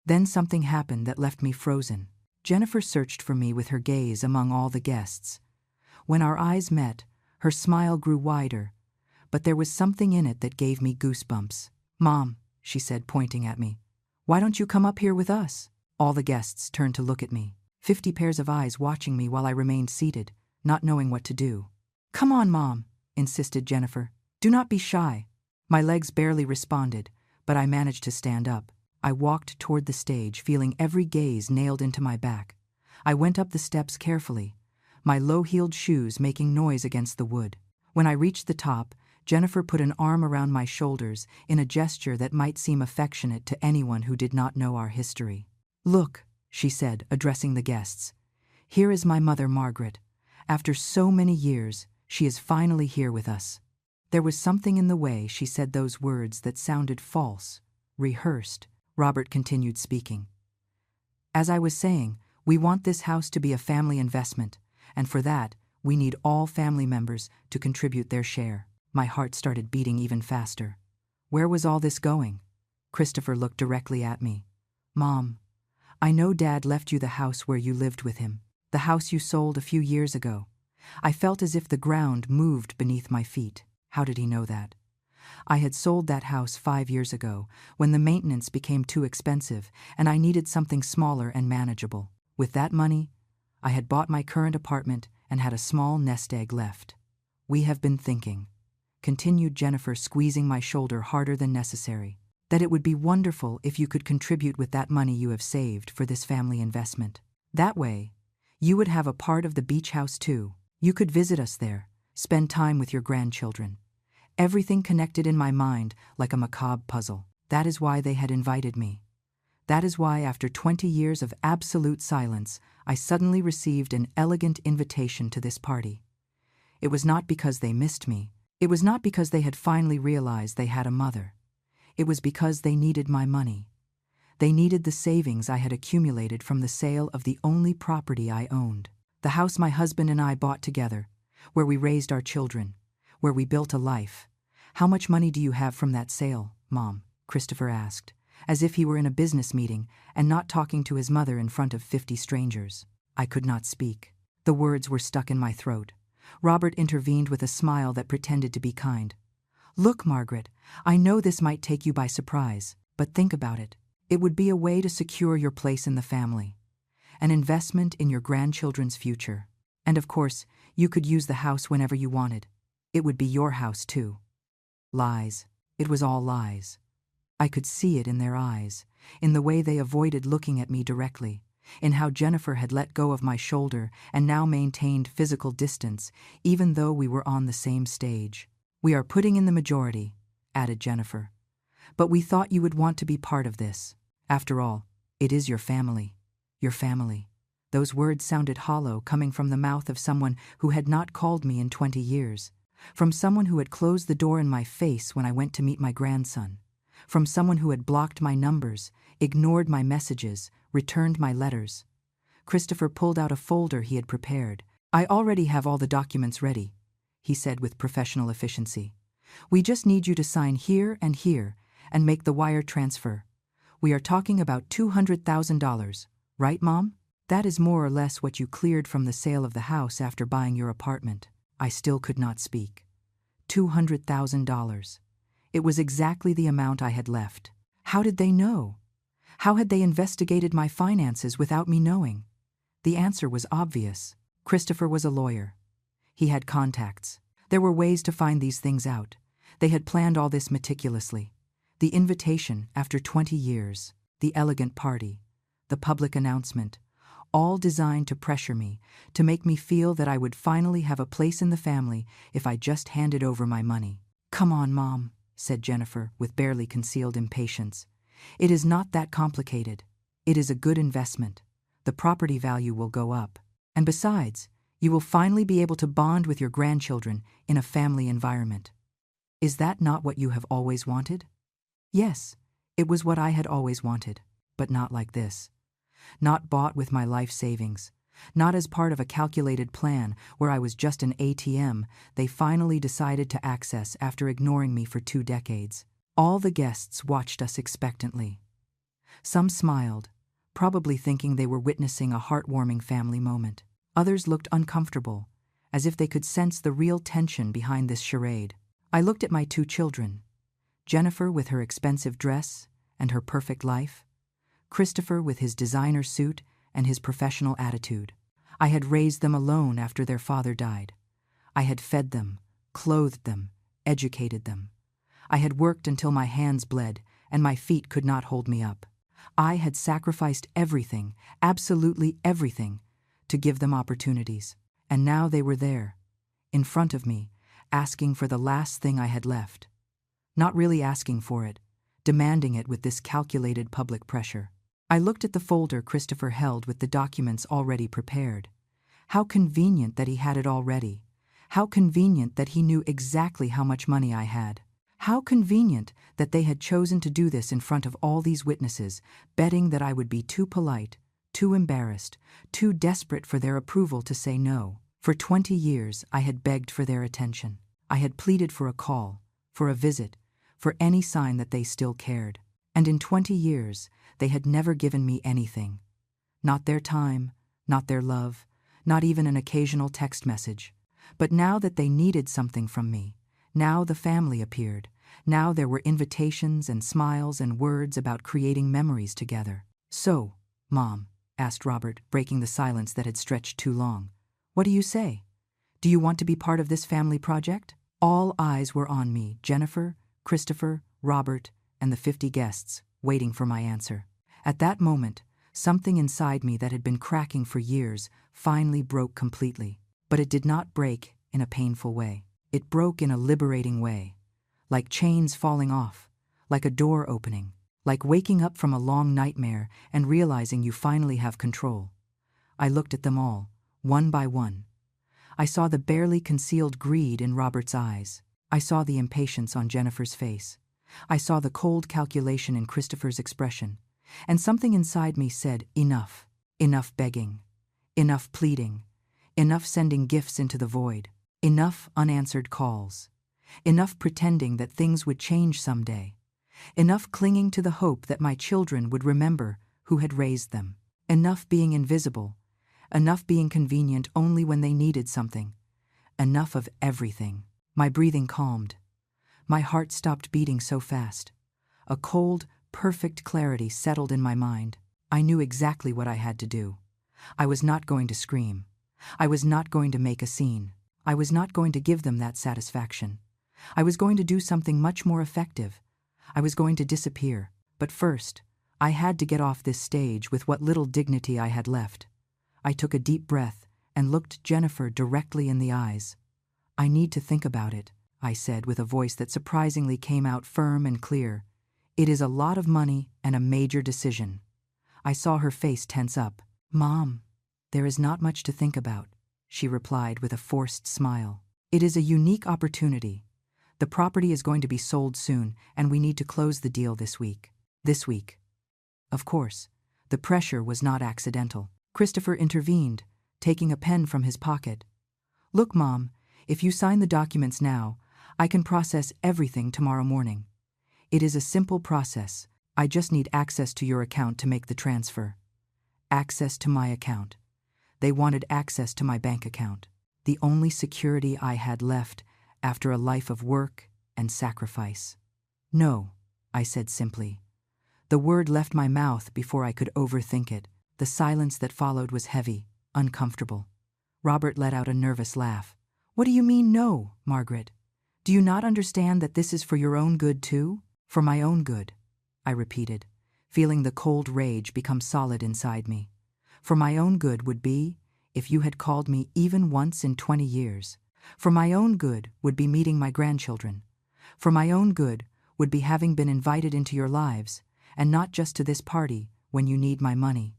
[SPEAKER 1] Then something happened that left me frozen. Jennifer searched for me with her gaze among all the guests. When our eyes met, her smile grew wider, but there was something in it that gave me goosebumps. "Mom," she said, pointing at me, "why don't you come up here with us?" All the guests turned to look at me, 50 pairs of eyes watching me while I remained seated, not knowing what to do. "Come on, Mom," insisted Jennifer. "Do not be shy." My legs barely responded, but I managed to stand up. I walked toward the stage, feeling every gaze nailed into my back. I went up the steps carefully, my low-heeled shoes making noise against the wood. When I reached the top, Jennifer put an arm around my shoulders in a gesture that might seem affectionate to anyone who did not know our history. "Look," she said, addressing the guests. "Here is my mother, Margaret. After so many years, she is finally here with us." There was something in the way she said those words that sounded false, rehearsed. Robert continued speaking. "As I was saying, we want this house to be a family investment, and for that, we need all family members to contribute their share." My heart started beating even faster. Where was all this going? Christopher looked directly at me. "Mom, I know Dad left you the house where you lived with him, the house you sold a few years ago." I felt as if the ground moved beneath my feet. How did he know that? I had sold that house 5 years ago, when the maintenance became too expensive and I needed something smaller and manageable. With that money, I had bought my current apartment and had a small nest egg left. "We have been thinking," continued Jennifer, squeezing my shoulder harder than necessary, "that it would be wonderful if you could contribute with that money you have saved for this family investment. That way, you would have a part of the beach house too. You could visit us there, spend time with your grandchildren." Everything connected in my mind like a macabre puzzle. That is why they had invited me. That is why, after 20 years of absolute silence, I suddenly received an elegant invitation to this party. It was not because they missed me. It was not because they had finally realized they had a mother. It was because they needed my money. They needed the savings I had accumulated from the sale of the only property I owned. The house my husband and I bought together, where we raised our children, where we built a life. "How much money do you have from that sale, Mom?" Christopher asked, as if he were in a business meeting and not talking to his mother in front of 50 strangers. I could not speak. The words were stuck in my throat. Robert intervened with a smile that pretended to be kind. "Look, Margaret, I know this might take you by surprise, but think about it. It would be a way to secure your place in the family. an investment in your grandchildren's future. And of course, you could use the house whenever you wanted. It would be your house too. Lies. It was all lies. I could see it in their eyes, in the way they avoided looking at me directly, in how Jennifer had let go of my shoulder and now maintained physical distance, even though we were on the same stage. "We are putting in the majority," added Jennifer. "But we thought you would want to be part of this. After all, it is your family. Your family." Those words sounded hollow, coming from the mouth of someone who had not called me in 20 years. From someone who had closed the door in my face when I went to meet my grandson. From someone who had blocked my numbers, ignored my messages, returned my letters. Christopher pulled out a folder he had prepared. "I already have all the documents ready," he said with professional efficiency. "We just need you to sign here and make the wire transfer. We are talking about $200,000, right, Mom? That is more or less what you cleared from the sale of the house after buying your apartment." I still could not speak. $200,000. It was exactly the amount I had left. How did they know? How had they investigated my finances without me knowing? The answer was obvious. Christopher was a lawyer. He had contacts. There were ways to find these things out. They had planned all this meticulously. The invitation after 20 years, the elegant party, the public announcement, all designed to pressure me, to make me feel that I would finally have a place in the family if I just handed over my money. "Come on, Mom," said Jennifer with barely concealed impatience. "It is not that complicated. It is a good investment. The property value will go up. And besides, you will finally be able to bond with your grandchildren in a family environment. Is that not what you have always wanted?" Yes, it was what I had always wanted, but not like this. Not bought with my life savings. Not as part of a calculated plan where I was just an ATM they finally decided to access after ignoring me for 2 decades. All the guests watched us expectantly. Some smiled, probably thinking they were witnessing a heartwarming family moment. Others looked uncomfortable, as if they could sense the real tension behind this charade. I looked at my 2 children, Jennifer with her expensive dress and her perfect life, Christopher with his designer suit and his professional attitude. I had raised them alone after their father died. I had fed them, clothed them, educated them. I had worked until my hands bled and my feet could not hold me up. I had sacrificed everything, absolutely everything, to give them opportunities. And now they were there, in front of me, asking for the last thing I had left. Not really asking for it, demanding it with this calculated public pressure. I looked at the folder Christopher held with the documents already prepared. How convenient that he had it already. How convenient that he knew exactly how much money I had. How convenient that they had chosen to do this in front of all these witnesses, betting that I would be too polite, too embarrassed, too desperate for their approval to say no. For 20 years, I had begged for their attention. I had pleaded for a call, for a visit, for any sign that they still cared. And in 20 years, they had never given me anything. Not their time, not their love, not even an occasional text message. But now that they needed something from me, now the family appeared. Now there were invitations and smiles and words about creating memories together. "So, Mom," asked Robert, breaking the silence that had stretched too long, "what do you say? Do you want to be part of this family project?" All eyes were on me, Jennifer, Christopher, Robert, and the 50 guests, waiting for my answer. At that moment, something inside me that had been cracking for years finally broke completely. But it did not break in a painful way. It broke in a liberating way, like chains falling off, like a door opening, like waking up from a long nightmare and realizing you finally have control. I looked at them all, one by one. I saw the barely concealed greed in Robert's eyes. I saw the impatience on Jennifer's face. I saw the cold calculation in Christopher's expression. And something inside me said, enough. Enough begging. Enough pleading. Enough sending gifts into the void. Enough unanswered calls. Enough pretending that things would change someday. Enough clinging to the hope that my children would remember who had raised them. Enough being invisible. Enough being convenient only when they needed something. Enough of everything. My breathing calmed. My heart stopped beating so fast. A cold, perfect clarity settled in my mind. I knew exactly what I had to do. I was not going to scream. I was not going to make a scene. I was not going to give them that satisfaction. I was going to do something much more effective. I was going to disappear. But first, I had to get off this stage with what little dignity I had left. I took a deep breath and looked Jennifer directly in the eyes. "I need to think about it," I said with a voice that surprisingly came out firm and clear. "It is a lot of money and a major decision." I saw her face tense up. "Mom, there is not much to think about," she replied with a forced smile. "It is a unique opportunity. The property is going to be sold soon, and we need to close the deal this week." This week. Of course, the pressure was not accidental. Christopher intervened, taking a pen from his pocket. "Look, Mom, if you sign the documents now, I can process everything tomorrow morning. It is a simple process. I just need access to your account to make the transfer." Access to my account. They wanted access to my bank account. The only security I had left after a life of work and sacrifice. "No," I said simply. The word left my mouth before I could overthink it. The silence that followed was heavy, uncomfortable. Robert let out a nervous laugh. "What do you mean, no, Margaret? Do you not understand that this is for your own good too?" "For my own good," I repeated, feeling the cold rage become solid inside me. "For my own good would be if you had called me even once in 20 years. For my own good would be meeting my grandchildren. For my own good would be having been invited into your lives, and not just to this party when you need my money."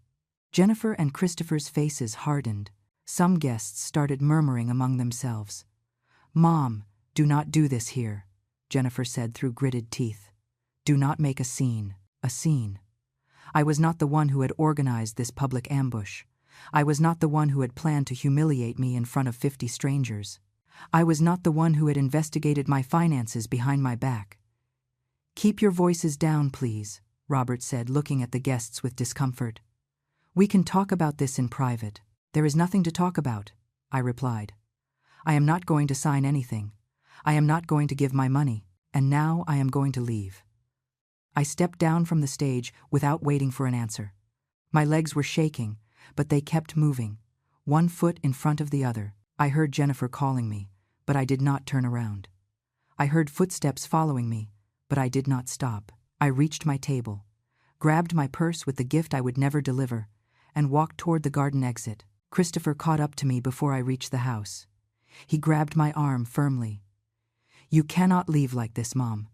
[SPEAKER 1] Jennifer and Christopher's faces hardened. Some guests started murmuring among themselves. "Mom, do not do this here," Jennifer said through gritted teeth. "Do not make a scene." A scene. I was not the one who had organized this public ambush. I was not the one who had planned to humiliate me in front of 50 strangers. I was not the one who had investigated my finances behind my back. "Keep your voices down, please," Robert said, looking at the guests with discomfort. "We can talk about this in private." "There is nothing to talk about," I replied. "I am not going to sign anything. I am not going to give my money, and now I am going to leave." I stepped down from the stage without waiting for an answer. My legs were shaking, but they kept moving, one foot in front of the other. I heard Jennifer calling me, but I did not turn around. I heard footsteps following me, but I did not stop. I reached my table, grabbed my purse with the gift I would never deliver, and walked toward the garden exit. Christopher caught up to me before I reached the house. He grabbed my arm firmly. "You cannot leave like this, Mom,"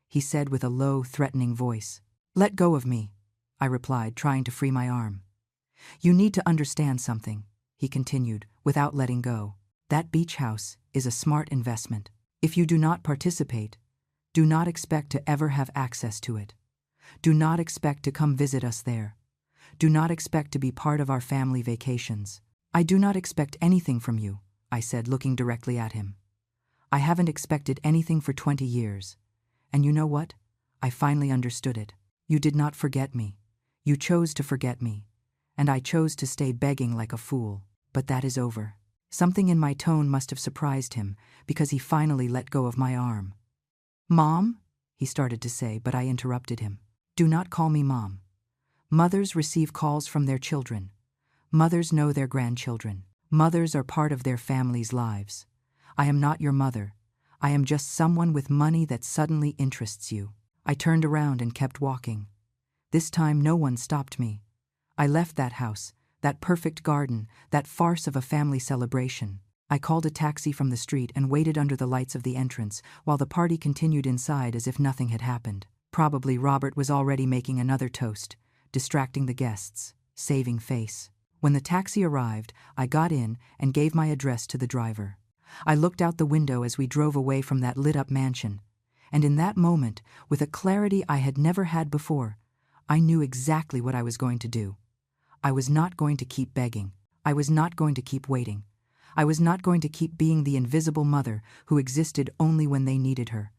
[SPEAKER 1] he said with a low, threatening voice. "Let go of me," I replied, trying to free my arm. "You need to understand something," he continued, without letting go. "That beach house is a smart investment. If you do not participate, do not expect to ever have access to it. Do not expect to come visit us there. Do not expect to be part of our family vacations. I do not expect anything from you," I said, looking directly at him. "I haven't expected anything for 20 years. And you know what? I finally understood it. You did not forget me. You chose to forget me. And I chose to stay begging like a fool. But that is over." Something in my tone must have surprised him, because he finally let go of my arm. "Mom?" he started to say, but I interrupted him. "Do not call me Mom. Mothers receive calls from their children. Mothers know their grandchildren. Mothers are part of their families' lives. I am not your mother. I am just someone with money that suddenly interests you." I turned around and kept walking. This time no one stopped me. I left that house, that perfect garden, that farce of a family celebration. I called a taxi from the street and waited under the lights of the entrance while the party continued inside as if nothing had happened. Probably Robert was already making another toast, distracting the guests, saving face. When the taxi arrived, I got in and gave my address to the driver. I looked out the window as we drove away from that lit-up mansion, and in that moment, with a clarity I had never had before, I knew exactly what I was going to do. I was not going to keep begging. I was not going to keep waiting. I was not going to keep being the invisible mother who existed only when they needed her.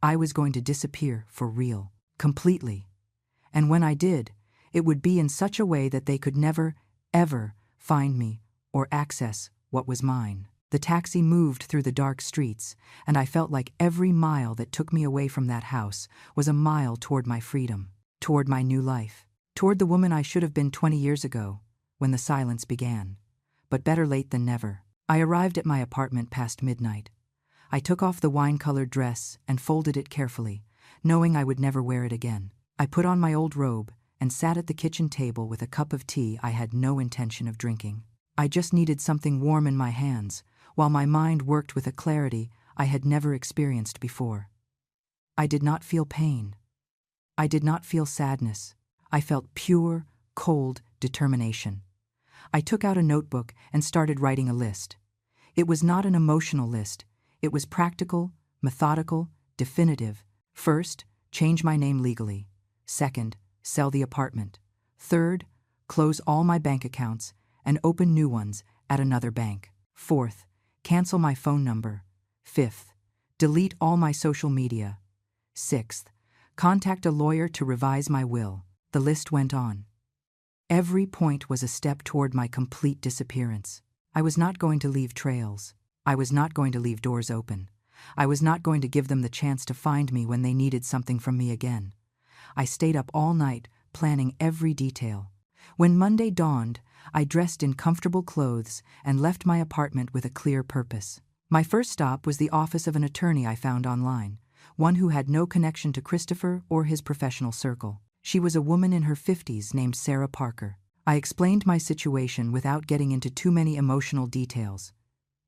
[SPEAKER 1] I was going to disappear for real, completely. And when I did, it would be in such a way that they could never, ever find me or access what was mine. The taxi moved through the dark streets, and I felt like every mile that took me away from that house was a mile toward my freedom, toward my new life, toward the woman I should have been 20 years ago, when the silence began. But better late than never. I arrived at my apartment past midnight. I took off the wine-colored dress and folded it carefully, knowing I would never wear it again. I put on my old robe and sat at the kitchen table with a cup of tea I had no intention of drinking. I just needed something warm in my hands, while my mind worked with a clarity I had never experienced before. I did not feel pain. I did not feel sadness. I felt pure, cold determination. I took out a notebook and started writing a list. It was not an emotional list. It was practical, methodical, definitive. First, change my name legally. Second, sell the apartment. Third, close all my bank accounts and open new ones at another bank. Fourth, cancel my phone number. Fifth, delete all my social media. Sixth, contact a lawyer to revise my will. The list went on. Every point was a step toward my complete disappearance. I was not going to leave trails. I was not going to leave doors open. I was not going to give them the chance to find me when they needed something from me again. I stayed up all night, planning every detail. When Monday dawned, I dressed in comfortable clothes and left my apartment with a clear purpose. My first stop was the office of an attorney I found online, one who had no connection to Christopher or his professional circle. She was a woman in her 50s named Sarah Parker. I explained my situation without getting into too many emotional details.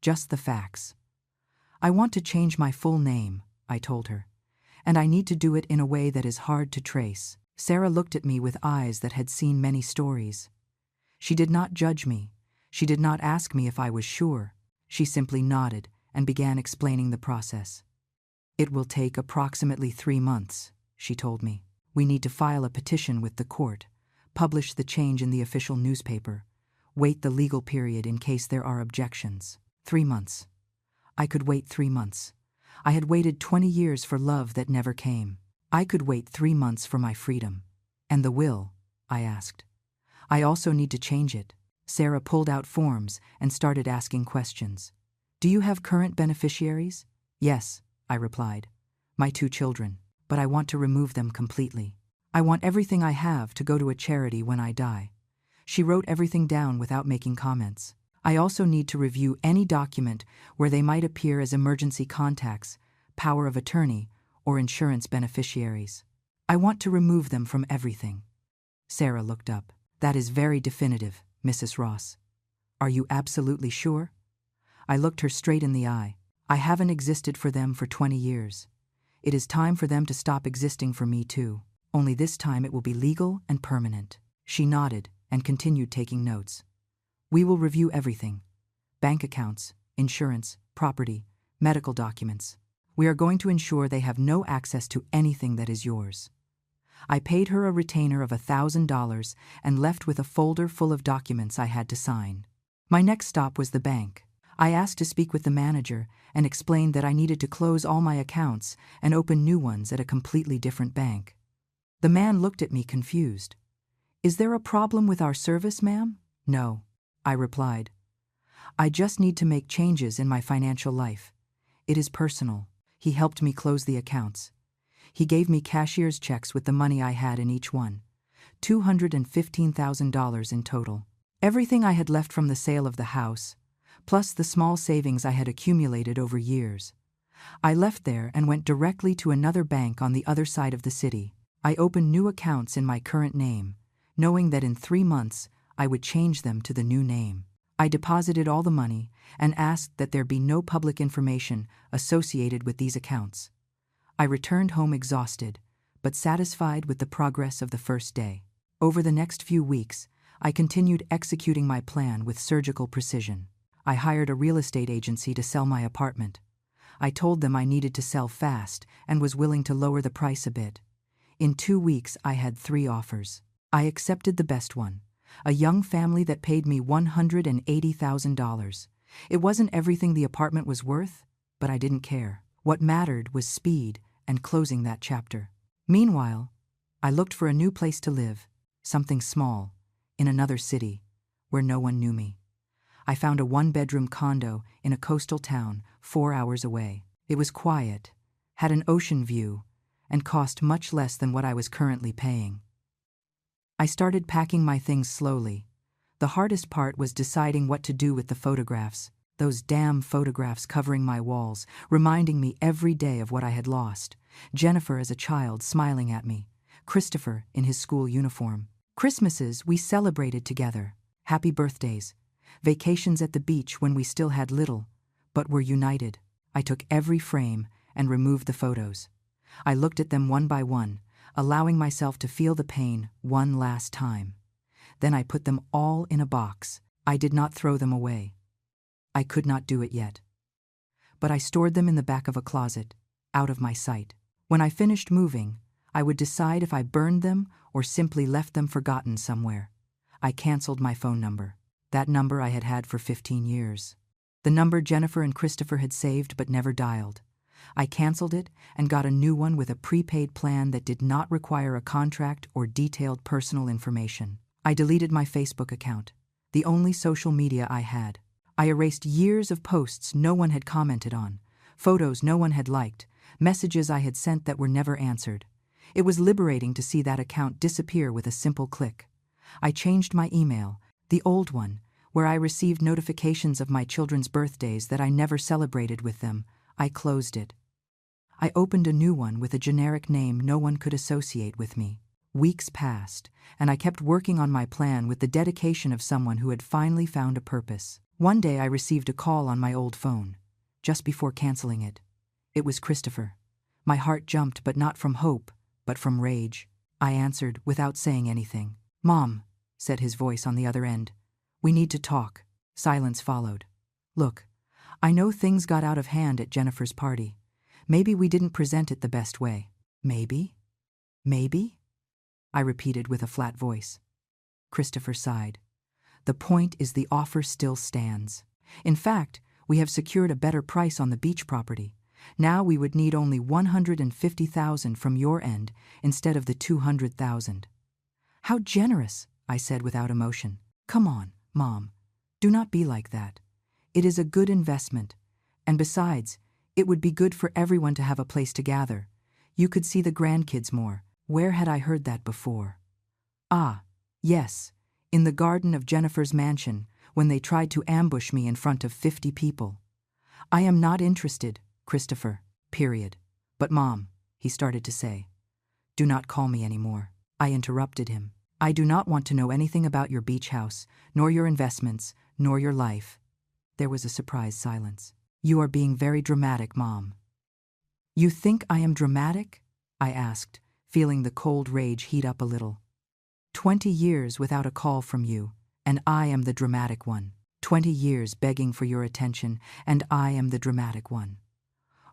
[SPEAKER 1] Just the facts. I want to change my full name, I told her, and I need to do it in a way that is hard to trace. Sarah looked at me with eyes that had seen many stories. She did not judge me. She did not ask me if I was sure. She simply nodded and began explaining the process. It will take approximately 3 months, she told me. We need to file a petition with the court, publish the change in the official newspaper, wait the legal period in case there are objections. 3 months. I could wait 3 months. I had waited 20 years for love that never came. I could wait 3 months for my freedom. And the will? I asked. I also need to change it. Sarah pulled out forms and started asking questions. Do you have current beneficiaries? Yes, I replied. My 2 children. But I want to remove them completely. I want everything I have to go to a charity when I die. She wrote everything down without making comments. I also need to review any document where they might appear as emergency contacts, power of attorney, or insurance beneficiaries. I want to remove them from everything. Sarah looked up. That is very definitive, Mrs. Ross. Are you absolutely sure? I looked her straight in the eye. I haven't existed for them for 20 years. It is time for them to stop existing for me too. Only this time it will be legal and permanent. She nodded and continued taking notes. We will review everything. Bank accounts, insurance, property, medical documents. We are going to ensure they have no access to anything that is yours. I paid her a retainer of $1,000 and left with a folder full of documents I had to sign. My next stop was the bank. I asked to speak with the manager and explained that I needed to close all my accounts and open new ones at a completely different bank. The man looked at me confused. Is there a problem with our service, ma'am? No, I replied. I just need to make changes in my financial life. It is personal. He helped me close the accounts. He gave me cashier's checks with the money I had in each one, $215,000 in total. Everything I had left from the sale of the house, plus the small savings I had accumulated over years. I left there and went directly to another bank on the other side of the city. I opened new accounts in my current name, knowing that in 3 months I would change them to the new name. I deposited all the money and asked that there be no public information associated with these accounts. I returned home exhausted, but satisfied with the progress of the first day. Over the next few weeks, I continued executing my plan with surgical precision. I hired a real estate agency to sell my apartment. I told them I needed to sell fast and was willing to lower the price a bit. In 2 weeks, I had 3 offers. I accepted the best one, a young family that paid me $180,000. It wasn't everything the apartment was worth, but I didn't care. What mattered was speed and closing that chapter. Meanwhile, I looked for a new place to live, something small, in another city, where no one knew me. I found a 1-bedroom condo in a coastal town 4 hours away. It was quiet, had an ocean view, and cost much less than what I was currently paying. I started packing my things slowly. The hardest part was deciding what to do with the photographs. Those damn photographs covering my walls, reminding me every day of what I had lost. Jennifer as a child smiling at me. Christopher in his school uniform. Christmases we celebrated together. Happy birthdays. Vacations at the beach when we still had little, but were united. I took every frame and removed the photos. I looked at them one by one, allowing myself to feel the pain one last time. Then I put them all in a box. I did not throw them away. I could not do it yet. But I stored them in the back of a closet, out of my sight. When I finished moving, I would decide if I burned them or simply left them forgotten somewhere. I canceled my phone number. That number I had had for 15 years. The number Jennifer and Christopher had saved but never dialed. I canceled it and got a new one with a prepaid plan that did not require a contract or detailed personal information. I deleted my Facebook account, the only social media I had. I erased years of posts no one had commented on, photos no one had liked, messages I had sent that were never answered. It was liberating to see that account disappear with a simple click. I changed my email, the old one, where I received notifications of my children's birthdays that I never celebrated with them. I closed it. I opened a new one with a generic name no one could associate with me. Weeks passed, and I kept working on my plan with the dedication of someone who had finally found a purpose. One day I received a call on my old phone, just before canceling it. It was Christopher. My heart jumped, but not from hope, but from rage. I answered without saying anything. "Mom," said his voice on the other end. "We need to talk." Silence followed. "Look, I know things got out of hand at Jennifer's party. Maybe we didn't present it the best way." "Maybe? Maybe?" I repeated with a flat voice. Christopher sighed. "The point is the offer still stands. In fact, we have secured a better price on the beach property. Now we would need only $150,000 from your end instead of the $200,000. "How generous," I said without emotion. "Come on, Mom. Do not be like that. It is a good investment. And besides, it would be good for everyone to have a place to gather. You could see the grandkids more." Where had I heard that before? Ah, yes, in the garden of Jennifer's mansion, when they tried to ambush me in front of 50 people. "I am not interested, Christopher, period." "But Mom," he started to say. "Do not call me anymore." I interrupted him. "I do not want to know anything about your beach house, nor your investments, nor your life." There was a surprised silence. "You are being very dramatic, Mom." "You think I am dramatic?" I asked, feeling the cold rage heat up a little. 20 years without a call from you, and I am the dramatic one. 20 years begging for your attention, and I am the dramatic one.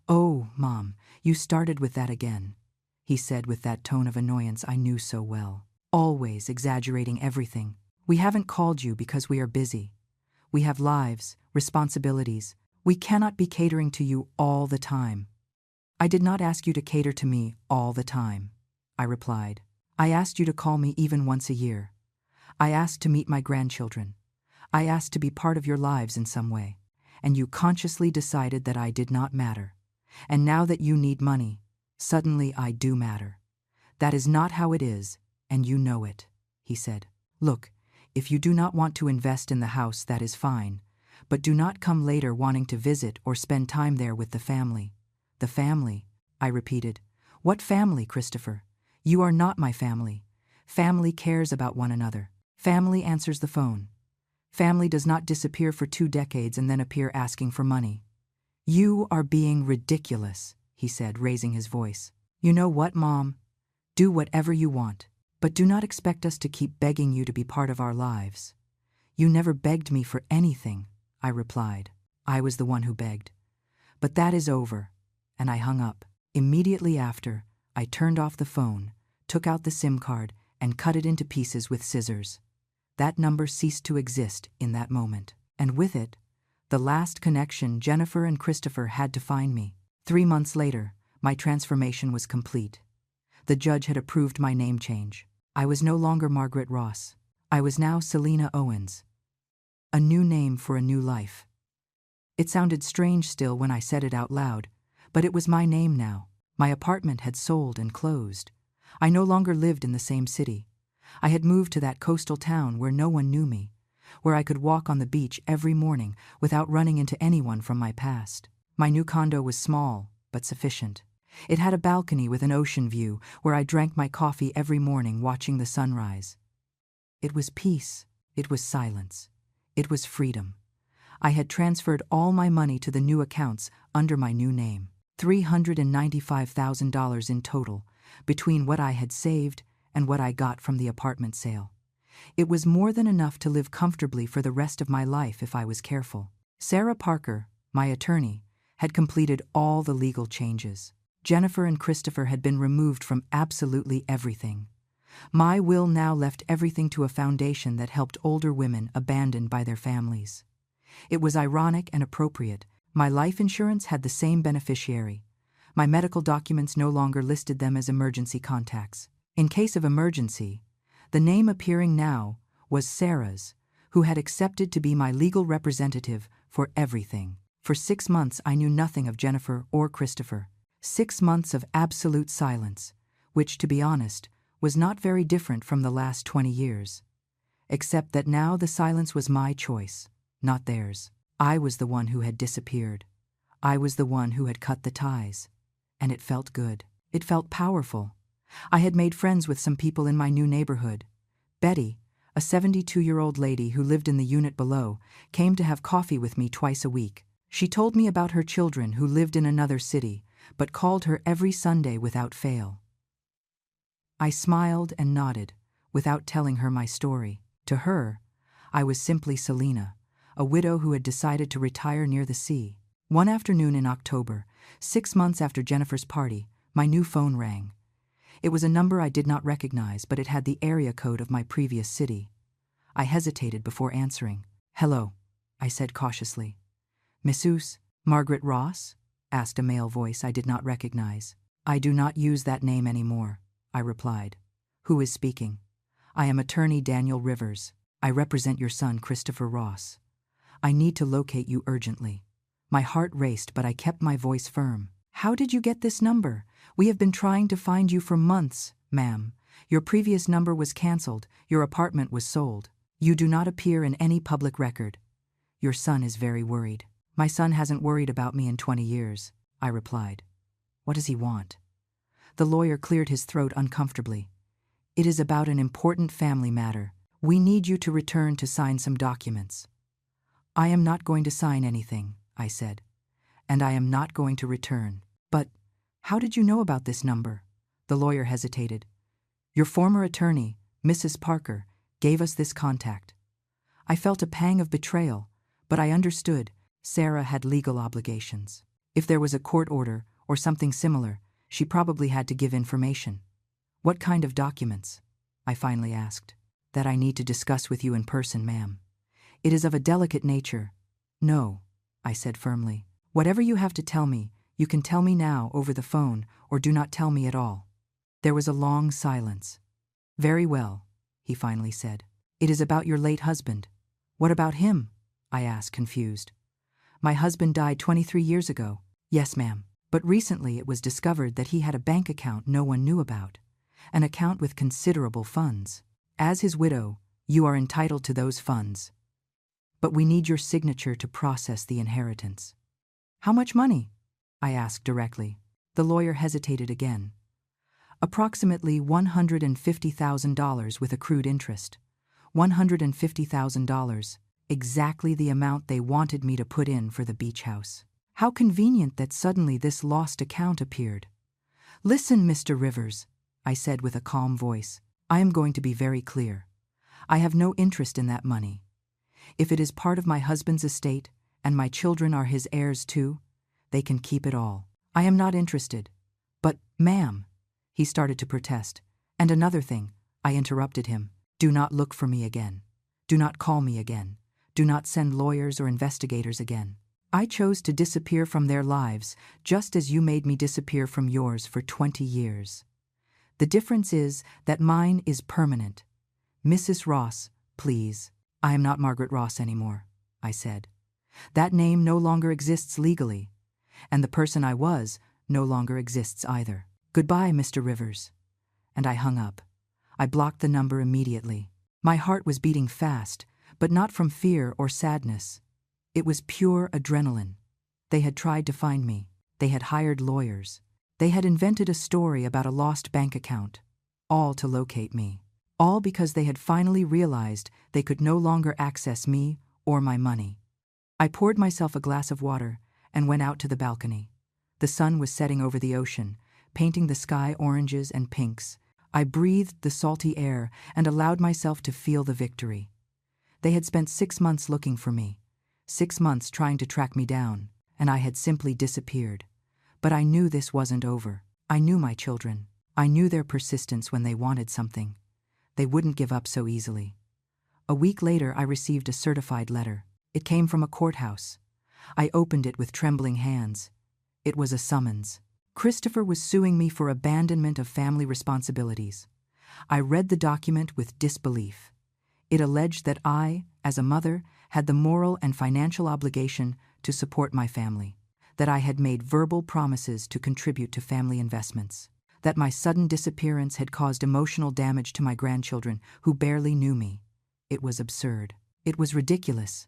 [SPEAKER 1] "Oh, Mom, you started with that again," he said with that tone of annoyance I knew so well. "Always exaggerating everything. We haven't called you because we are busy. We have lives, responsibilities. We cannot be catering to you all the time." "I did not ask you to cater to me all the time," I replied. "I asked you to call me even once a year. I asked to meet my grandchildren. I asked to be part of your lives in some way. And you consciously decided that I did not matter. And now that you need money, suddenly I do matter. That is not how it is, and you know it," he said. "Look, if you do not want to invest in the house, that is fine. But do not come later wanting to visit or spend time there with the family." "The family," I repeated. "What family, Christopher? You are not my family. Family cares about one another. Family answers the phone. Family does not disappear for 2 decades and then appear asking for money." "You are being ridiculous," he said, raising his voice. "You know what, Mom? Do whatever you want, but do not expect us to keep begging you to be part of our lives." "You never begged me for anything," I replied. I was the one who begged. "But that is over," and I hung up. Immediately after, I turned off the phone, took out the SIM card, and cut it into pieces with scissors. That number ceased to exist in that moment. And with it, the last connection Jennifer and Christopher had to find me. 3 months later, my transformation was complete. The judge had approved my name change. I was no longer Margaret Ross. I was now Selena Owens. A new name for a new life. It sounded strange still when I said it out loud, but it was my name now. My apartment had sold and closed. I no longer lived in the same city. I had moved to that coastal town where no one knew me. where I could walk on the beach every morning without running into anyone from my past. My new condo was small, but sufficient. It had a balcony with an ocean view where I drank my coffee every morning watching the sunrise. It was peace. It was silence. It was freedom. I had transferred all my money to the new accounts under my new name. $395,000 in total, between what I had saved and what I got from the apartment sale. It was more than enough to live comfortably for the rest of my life if I was careful. Sarah Parker, my attorney, had completed all the legal changes. Jennifer and Christopher had been removed from absolutely everything. My will now left everything to a foundation that helped older women abandoned by their families. It was ironic and appropriate. My life insurance had the same beneficiary. My medical documents no longer listed them as emergency contacts. In case of emergency, the name appearing now was Sarah's, who had accepted to be my legal representative for everything. For 6 months I knew nothing of Jennifer or Christopher. 6 months of absolute silence, which, to be honest, was not very different from the last 20 years. Except that now the silence was my choice, not theirs. I was the one who had disappeared. I was the one who had cut the ties. And it felt good. It felt powerful. I had made friends with some people in my new neighborhood. Betty, a 72-year-old lady who lived in the unit below, came to have coffee with me twice a week. She told me about her children who lived in another city, but called her every Sunday without fail. I smiled and nodded, without telling her my story. To her, I was simply Selena, a widow who had decided to retire near the sea. One afternoon in October, 6 months after Jennifer's party, my new phone rang. It was a number I did not recognize, but it had the area code of my previous city. I hesitated before answering. "Hello," I said cautiously. "Mrs. Margaret Ross?" asked a male voice I did not recognize. "I do not use that name anymore," I replied. "Who is speaking?" "I am attorney Daniel Rivers. I represent your son, Christopher Ross. I need to locate you urgently." My heart raced, but I kept my voice firm. "How did you get this number? We have been trying to find you for months, ma'am. Your previous number was canceled. Your apartment was sold. You do not appear in any public record. Your son is very worried." "My son hasn't worried about me in 20 years, I replied. "What does he want?" The lawyer cleared his throat uncomfortably. "It is about an important family matter. We need you to return to sign some documents." "I am not going to sign anything," I said. "And I am not going to return." "But how did you know about this number?" The lawyer hesitated. "Your former attorney, Mrs. Parker, gave us this contact." I felt a pang of betrayal, but I understood. Sarah had legal obligations. If there was a court order or something similar, she probably had to give information. "What kind of documents?" I finally asked. "That I need to discuss with you in person, ma'am. It is of a delicate nature." "No," I said firmly. "Whatever you have to tell me, you can tell me now over the phone or do not tell me at all." There was a long silence. "Very well," he finally said. "It is about your late husband." "What about him?" I asked, confused. "My husband died 23 years ago." "Yes, ma'am. But recently it was discovered that he had a bank account no one knew about, an account with considerable funds. As his widow, you are entitled to those funds. But we need your signature to process the inheritance." "How much money?" I asked directly. The lawyer hesitated again. "Approximately $150,000 with accrued interest. $150,000, exactly the amount they wanted me to put in for the beach house." How convenient that suddenly this lost account appeared. "Listen, Mr. Rivers," I said with a calm voice. "I am going to be very clear. I have no interest in that money. If it is part of my husband's estate, and my children are his heirs too, they can keep it all. I am not interested." "But, ma'am," he started to protest. "And another thing," I interrupted him. "Do not look for me again. Do not call me again. Do not send lawyers or investigators again. I chose to disappear from their lives just as you made me disappear from yours for 20 years. The difference is that mine is permanent. Mrs. Ross, please." "I am not Margaret Ross anymore," I said. "That name no longer exists legally, and the person I was no longer exists either. Goodbye, Mr. Rivers." And I hung up. I blocked the number immediately. My heart was beating fast, But not from fear or sadness. It was pure adrenaline. They had tried to find me. They had hired lawyers. They had invented a story about a lost bank account, all to locate me. All because they had finally realized they could no longer access me or my money. I poured myself a glass of water and went out to the balcony. The sun was setting over the ocean, painting the sky oranges and pinks. I breathed the salty air and allowed myself to feel the victory. They had spent 6 months looking for me, 6 months trying to track me down, and I had simply disappeared. But I knew this wasn't over. I knew my children. I knew their persistence when they wanted something. They wouldn't give up so easily. A week later, I received a certified letter. It came from a courthouse. I opened it with trembling hands. It was a summons. Christopher was suing me for abandonment of family responsibilities. I read the document with disbelief. It alleged that I, as a mother, had the moral and financial obligation to support my family, that I had made verbal promises to contribute to family investments, that my sudden disappearance had caused emotional damage to my grandchildren who barely knew me. It was absurd. It was ridiculous.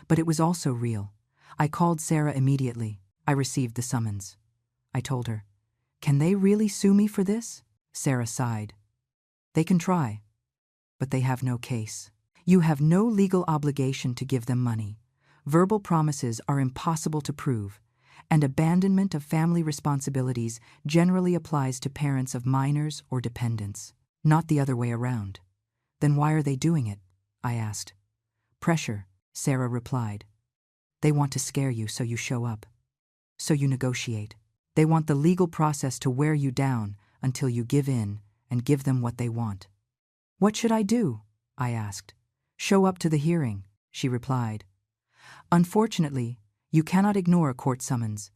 [SPEAKER 1] But it was also real. I called Sarah immediately. I received the summons. I told her, "Can they really sue me for this?" Sarah sighed. "They can try, but they have no case. You have no legal obligation to give them money. Verbal promises are impossible to prove, and abandonment of family responsibilities generally applies to parents of minors or dependents, not the other way around." "Then why are they doing it?" I asked. "Pressure," Sarah replied. "They want to scare you so you show up, so you negotiate. They want the legal process to wear you down until you give in and give them what they want." "What should I do?" I asked. "Show up to the hearing," she replied. "Unfortunately, you cannot ignore a court summons,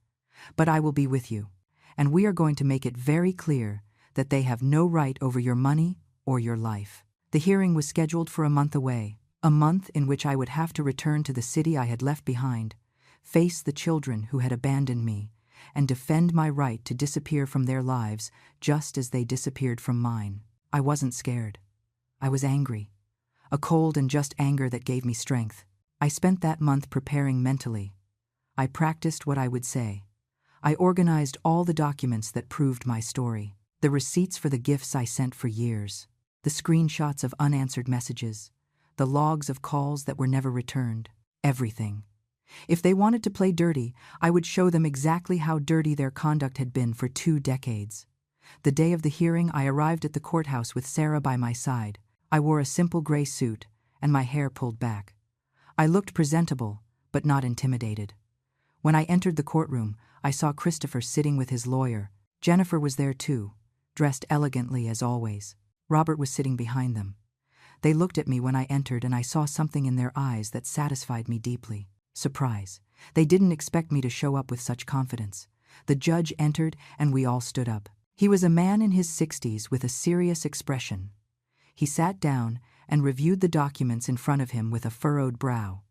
[SPEAKER 1] but I will be with you, and we are going to make it very clear that they have no right over your money or your life." The hearing was scheduled for a month away, a month in which I would have to return to the city I had left behind, face the children who had abandoned me, and defend my right to disappear from their lives just as they disappeared from mine. I wasn't scared. I was angry. A cold and just anger that gave me strength. I spent that month preparing mentally. I practiced what I would say. I organized all the documents that proved my story. The receipts for the gifts I sent for years. The screenshots of unanswered messages. The logs of calls that were never returned. Everything. If they wanted to play dirty, I would show them exactly how dirty their conduct had been for 2 decades. The day of the hearing, I arrived at the courthouse with Sarah by my side. I wore a simple gray suit, and my hair pulled back. I looked presentable, but not intimidated. When I entered the courtroom, I saw Christopher sitting with his lawyer. Jennifer was there too, dressed elegantly as always. Robert was sitting behind them. They looked at me when I entered, and I saw something in their eyes that satisfied me deeply. Surprise. They didn't expect me to show up with such confidence. The judge entered, and we all stood up. He was a man in his 60s with a serious expression. He sat down and reviewed the documents in front of him with a furrowed brow.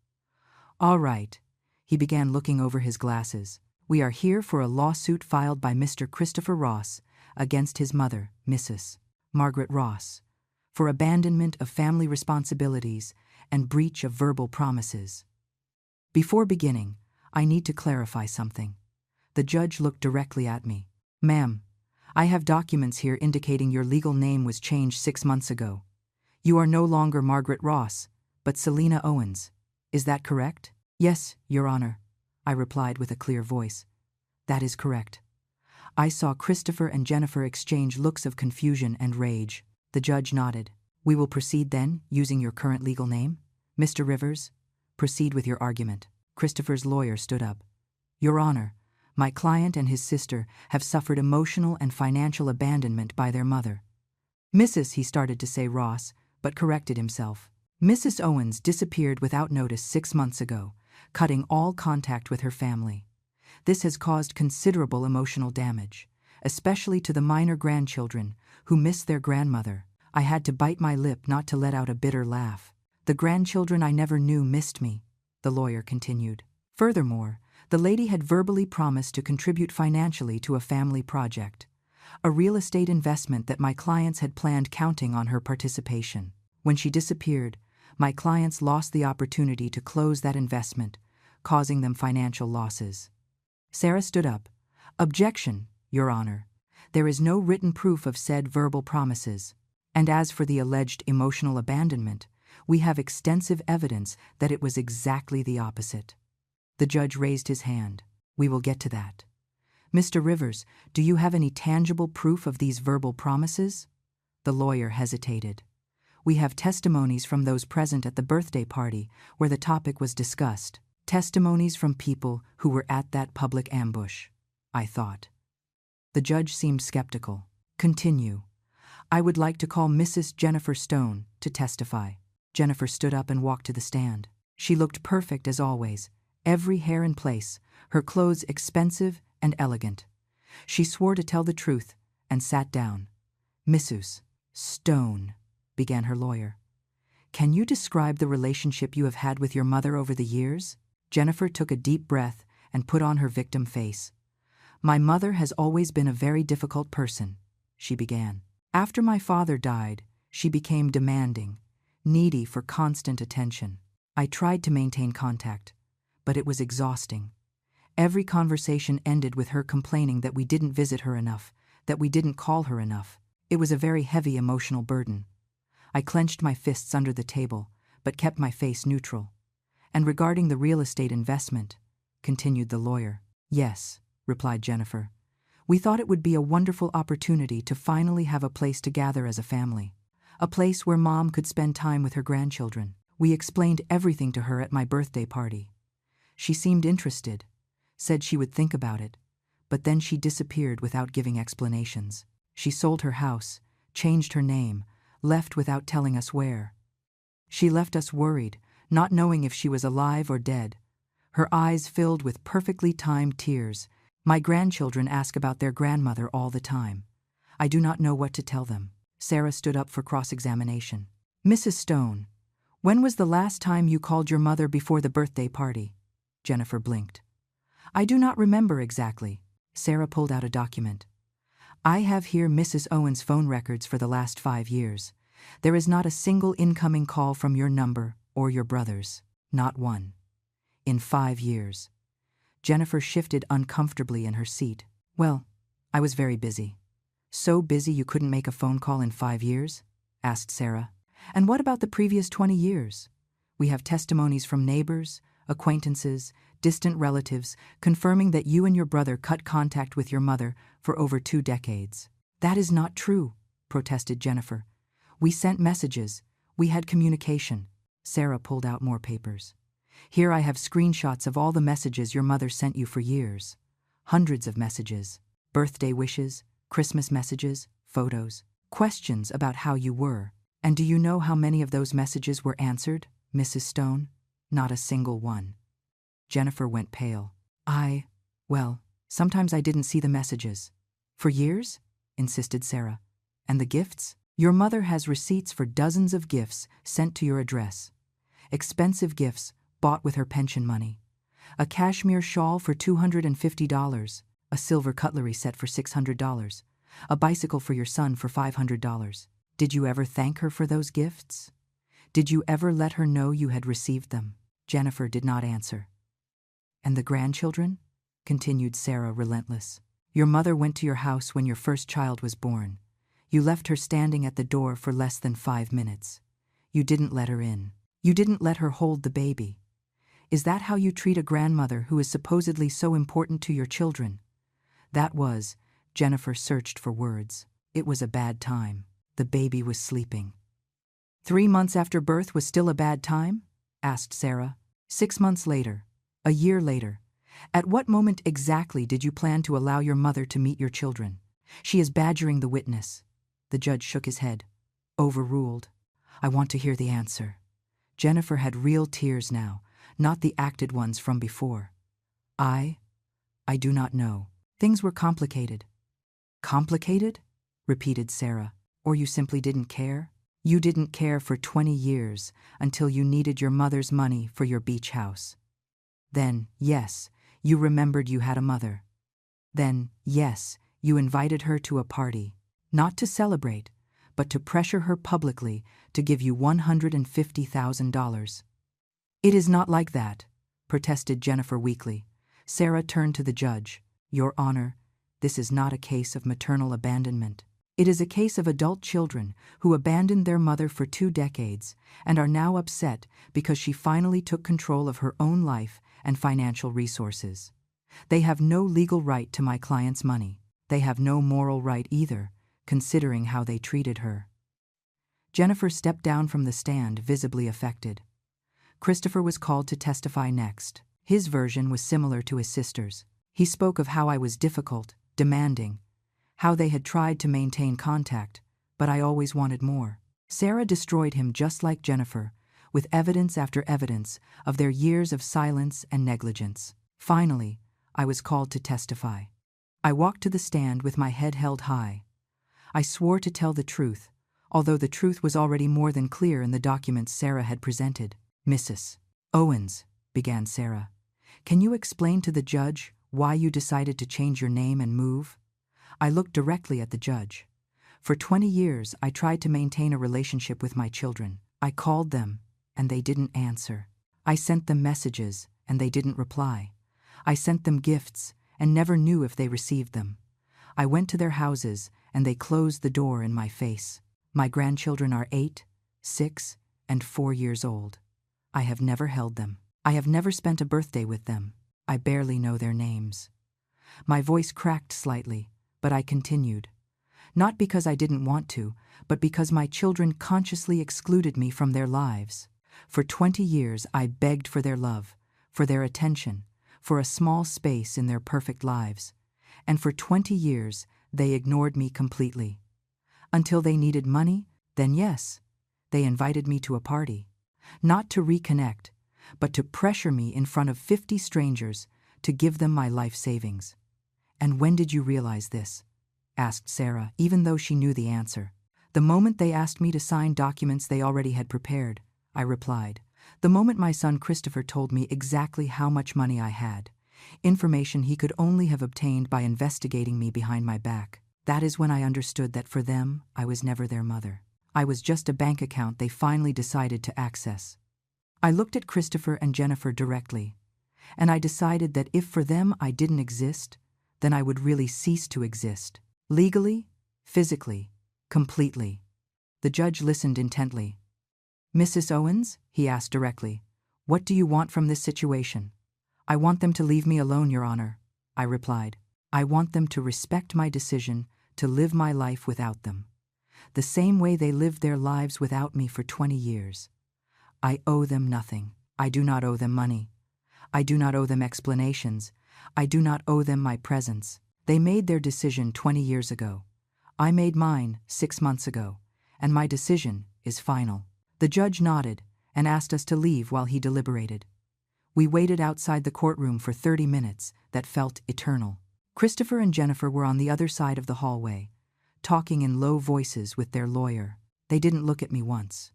[SPEAKER 1] "All right," he began, looking over his glasses. "We are here for a lawsuit filed by Mr. Christopher Ross against his mother, Mrs. Margaret Ross, for abandonment of family responsibilities and breach of verbal promises. Before beginning, I need to clarify something." The judge looked directly at me. "Ma'am, I have documents here indicating your legal name was changed 6 months ago. You are no longer Margaret Ross, but Selena Owens. Is that correct?" "Yes, Your Honor," I replied with a clear voice. "That is correct." I saw Christopher and Jennifer exchange looks of confusion and rage. The judge nodded. "We will proceed then, using your current legal name. Mr. Rivers, proceed with your argument." Christopher's lawyer stood up. "Your Honor, my client and his sister have suffered emotional and financial abandonment by their mother." "Mrs." he started to say Ross, but corrected himself. "Mrs. Owens disappeared without notice 6 months ago, cutting all contact with her family. This has caused considerable emotional damage, especially to the minor grandchildren who miss their grandmother." I had to bite my lip not to let out a bitter laugh. "The grandchildren I never knew missed me," the lawyer continued. "Furthermore, the lady had verbally promised to contribute financially to a family project, a real estate investment that my clients had planned, counting on her participation. When she disappeared, My clients lost the opportunity to close that investment, causing them financial losses. Sarah stood up. Objection, Your Honor. There is no written proof of said verbal promises. And as for the alleged emotional abandonment, we have extensive evidence that it was exactly the opposite. The judge raised his hand. We will get to that. Mr. Rivers, do you have any tangible proof of these verbal promises? The lawyer hesitated. We have testimonies from those present at the birthday party where the topic was discussed. Testimonies from people who were at that public ambush, I thought. The judge seemed skeptical. Continue. I would like to call Mrs. Jennifer Stone to testify. Jennifer stood up and walked to the stand. She looked perfect as always, every hair in place, her clothes expensive and elegant. She swore to tell the truth and sat down. Mrs. Stone, began her lawyer. Can you describe the relationship you have had with your mother over the years? Jennifer took a deep breath and put on her victim face. My mother has always been a very difficult person, she began. After my father died, she became demanding, needy for constant attention. I tried to maintain contact, but it was exhausting. Every conversation ended with her complaining that we didn't visit her enough, that we didn't call her enough. It was a very heavy emotional burden. I clenched my fists under the table, but kept my face neutral. And regarding the real estate investment, continued the lawyer. Yes, replied Jennifer. We thought it would be a wonderful opportunity to finally have a place to gather as a family. A place where Mom could spend time with her grandchildren. We explained everything to her at my birthday party. She seemed interested, said she would think about it, but then she disappeared without giving explanations. She sold her house, changed her name, left without telling us where. She left us worried, not knowing if she was alive or dead. Her eyes filled with perfectly timed tears. My grandchildren ask about their grandmother all the time. I do not know what to tell them. Sarah stood up for cross-examination. Mrs. Stone, when was the last time you called your mother before the birthday party? Jennifer blinked. I do not remember exactly. Sarah pulled out a document. I have here Mrs. Owen's phone records for the last 5 years. There is not a single incoming call from your number or your brother's. Not one. In 5 years. Jennifer shifted uncomfortably in her seat. Well, I was very busy. So busy you couldn't make a phone call in 5 years? Asked Sarah. And what about the previous 20 years? We have testimonies from neighbors, acquaintances, distant relatives, confirming that you and your brother cut contact with your mother for over 2 decades. That is not true, protested Jennifer. We sent messages. We had communication. Sarah pulled out more papers. Here I have screenshots of all the messages your mother sent you for years. Hundreds of messages. Birthday wishes, Christmas messages, photos, questions about how you were. And do you know how many of those messages were answered, Mrs. Stone? Not a single one. Jennifer went pale. Well, sometimes I didn't see the messages. For years? Insisted Sarah. And the gifts? Your mother has receipts for dozens of gifts sent to your address. Expensive gifts bought with her pension money. A cashmere shawl for $250, a silver cutlery set for $600, a bicycle for your son for $500. Did you ever thank her for those gifts? Did you ever let her know you had received them? Jennifer did not answer. And the grandchildren? Continued Sarah, relentless. Your mother went to your house when your first child was born. You left her standing at the door for less than 5 minutes. You didn't let her in. You didn't let her hold the baby. Is that how you treat a grandmother who is supposedly so important to your children? That was, Jennifer searched for words. It was a bad time. The baby was sleeping. 3 months after birth was still a bad time? Asked Sarah. 6 months later. A year later. At what moment exactly did you plan to allow your mother to meet your children? She is badgering the witness. The judge shook his head. Overruled. I want to hear the answer. Jennifer had real tears now, not the acted ones from before. I do not know. Things were complicated. Complicated? Repeated Sarah. Or you simply didn't care? You didn't care for 20 years until you needed your mother's money for your beach house. Then, yes, you remembered you had a mother. Then, yes, you invited her to a party. Not to celebrate, but to pressure her publicly to give you $150,000. It is not like that, protested Jennifer weakly. Sarah turned to the judge. Your Honor, this is not a case of maternal abandonment. It is a case of adult children who abandoned their mother for 2 decades and are now upset because she finally took control of her own life and financial resources. They have no legal right to my client's money. They have no moral right either, considering how they treated her. Jennifer stepped down from the stand, visibly affected. Christopher was called to testify next. His version was similar to his sister's. He spoke of how I was difficult, demanding, how they had tried to maintain contact, but I always wanted more. Sarah destroyed him just like Jennifer, with evidence after evidence of their years of silence and negligence. Finally, I was called to testify. I walked to the stand with my head held high. I swore to tell the truth, although the truth was already more than clear in the documents Sarah had presented. Mrs. Owens, began Sarah, can you explain to the judge why you decided to change your name and move? I looked directly at the judge. For 20 years, I tried to maintain a relationship with my children. I called them, and they didn't answer. I sent them messages, and they didn't reply. I sent them gifts, and never knew if they received them. I went to their houses, and they closed the door in my face. My grandchildren are 8, 6, and 4 years old. I have never held them. I have never spent a birthday with them. I barely know their names. My voice cracked slightly, but I continued. Not because I didn't want to, but because my children consciously excluded me from their lives. For 20 years I begged for their love, for their attention, for a small space in their perfect lives. And for 20 years they ignored me completely. Until they needed money, then yes, they invited me to a party. Not to reconnect, but to pressure me in front of 50 strangers to give them my life savings. And when did you realize this? Asked Sarah, even though she knew the answer. The moment they asked me to sign documents they already had prepared, I replied. The moment my son Christopher told me exactly how much money I had, information he could only have obtained by investigating me behind my back. That is when I understood that for them, I was never their mother. I was just a bank account they finally decided to access. I looked at Christopher and Jennifer directly, and I decided that if for them I didn't exist, then I would really cease to exist. Legally, physically, completely. The judge listened intently. Mrs. Owens, he asked directly, what do you want from this situation? I want them to leave me alone, Your Honor, I replied. I want them to respect my decision to live my life without them, the same way they lived their lives without me for 20 years. I owe them nothing. I do not owe them money. I do not owe them explanations. I do not owe them my presence. They made their decision 20 years ago. I made mine 6 months ago, and my decision is final. The judge nodded and asked us to leave while he deliberated. We waited outside the courtroom for 30 minutes that felt eternal. Christopher and Jennifer were on the other side of the hallway, talking in low voices with their lawyer. They didn't look at me once.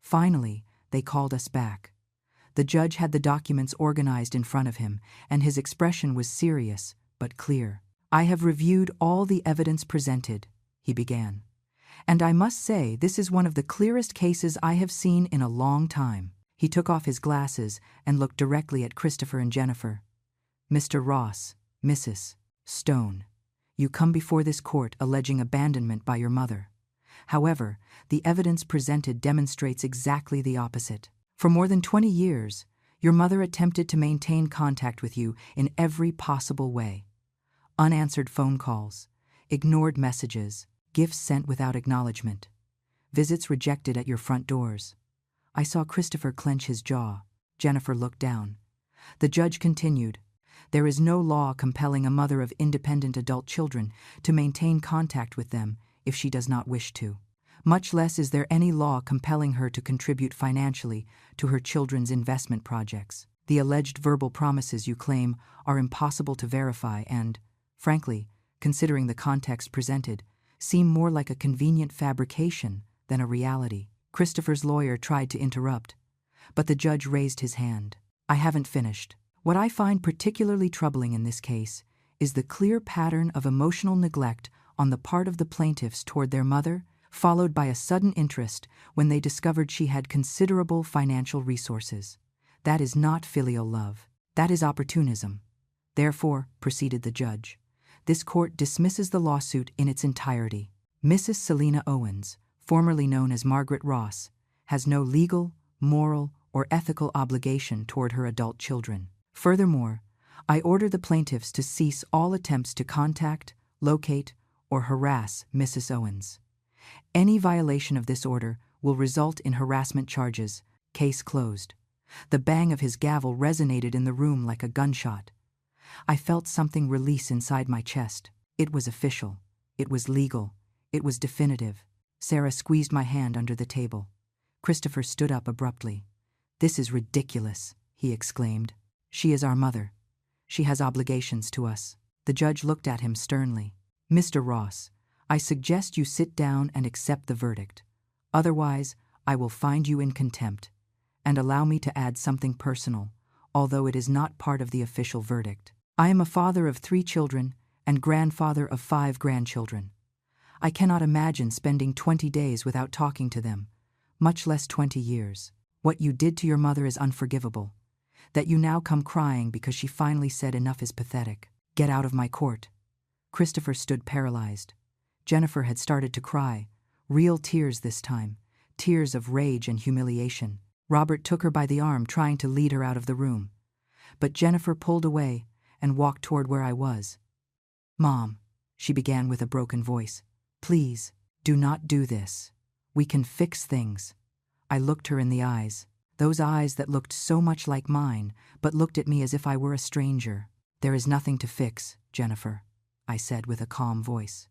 [SPEAKER 1] Finally, they called us back. The judge had the documents organized in front of him, and his expression was serious but clear. I have reviewed all the evidence presented, he began. And I must say this is one of the clearest cases I have seen in a long time. He took off his glasses and looked directly at Christopher and Jennifer. Mr. Ross, Mrs. Stone, you come before this court alleging abandonment by your mother. However, the evidence presented demonstrates exactly the opposite. For more than 20 years, your mother attempted to maintain contact with you in every possible way. Unanswered phone calls, ignored messages, gifts sent without acknowledgement, visits rejected at your front doors. I saw Christopher clench his jaw. Jennifer looked down. The judge continued, there is no law compelling a mother of independent adult children to maintain contact with them if she does not wish to. Much less is there any law compelling her to contribute financially to her children's investment projects. The alleged verbal promises you claim are impossible to verify and, frankly, considering the context presented, seem more like a convenient fabrication than a reality. Christopher's lawyer tried to interrupt, but the judge raised his hand. I haven't finished. What I find particularly troubling in this case is the clear pattern of emotional neglect on the part of the plaintiffs toward their mother, followed by a sudden interest when they discovered she had considerable financial resources. That is not filial love. That is opportunism. Therefore, proceeded the judge, this court dismisses the lawsuit in its entirety. Mrs. Selina Owens, formerly known as Margaret Ross, has no legal, moral, or ethical obligation toward her adult children. Furthermore, I order the plaintiffs to cease all attempts to contact, locate, or harass Mrs. Owens. Any violation of this order will result in harassment charges. Case closed. The bang of his gavel resonated in the room like a gunshot. I felt something release inside my chest. It was official. It was legal. It was definitive. Sarah squeezed my hand under the table. Christopher stood up abruptly. "This is ridiculous," he exclaimed. "She is our mother. She has obligations to us." The judge looked at him sternly. "Mr. Ross, I suggest you sit down and accept the verdict. Otherwise, I will find you in contempt. And allow me to add something personal, although it is not part of the official verdict. I am a father of 3 children and grandfather of 5 grandchildren. I cannot imagine spending 20 days without talking to them, much less 20 years. What you did to your mother is unforgivable. That you now come crying because she finally said enough is pathetic. Get out of my court." Christopher stood paralyzed. Jennifer had started to cry, real tears this time, tears of rage and humiliation. Robert took her by the arm, trying to lead her out of the room. But Jennifer pulled away and walked toward where I was. "Mom," she began with a broken voice, "please, do not do this. We can fix things." I looked her in the eyes, those eyes that looked so much like mine, but looked at me as if I were a stranger. "There is nothing to fix, Jennifer," I said with a calm voice.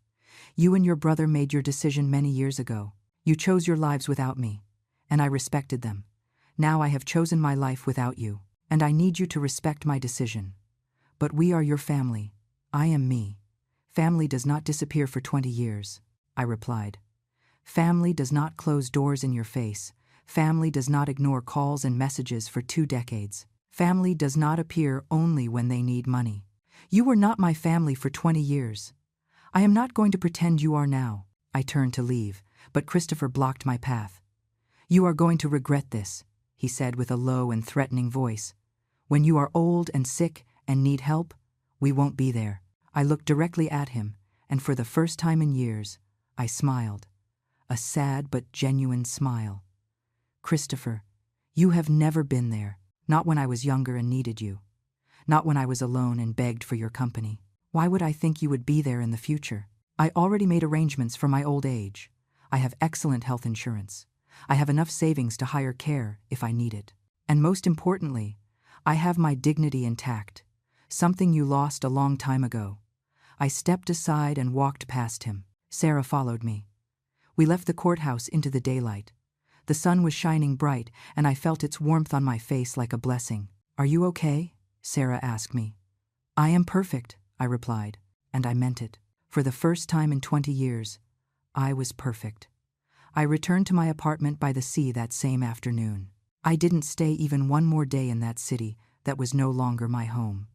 [SPEAKER 1] "You and your brother made your decision many years ago. You chose your lives without me, and I respected them. Now I have chosen my life without you, and I need you to respect my decision. But we are your family. I am me. Family does not disappear for 20 years, I replied. Family does not close doors in your face. Family does not ignore calls and messages for 2 decades. Family does not appear only when they need money. You were not my family for 20 years. I am not going to pretend you are now." I turned to leave, but Christopher blocked my path. "You are going to regret this," he said with a low and threatening voice. "When you are old and sick and need help, we won't be there." I looked directly at him, and for the first time in years, I smiled. A sad but genuine smile. "Christopher, you have never been there. Not when I was younger and needed you. Not when I was alone and begged for your company. Why would I think you would be there in the future? I already made arrangements for my old age. I have excellent health insurance. I have enough savings to hire care if I need it. And most importantly, I have my dignity intact, something you lost a long time ago." I stepped aside and walked past him. Sarah followed me. We left the courthouse into the daylight. The sun was shining bright, and I felt its warmth on my face like a blessing. "Are you okay?" Sarah asked me. "I am perfect," I replied, and I meant it. For the first time in 20 years, I was perfect. I returned to my apartment by the sea that same afternoon. I didn't stay even one more day in that city that was no longer my home.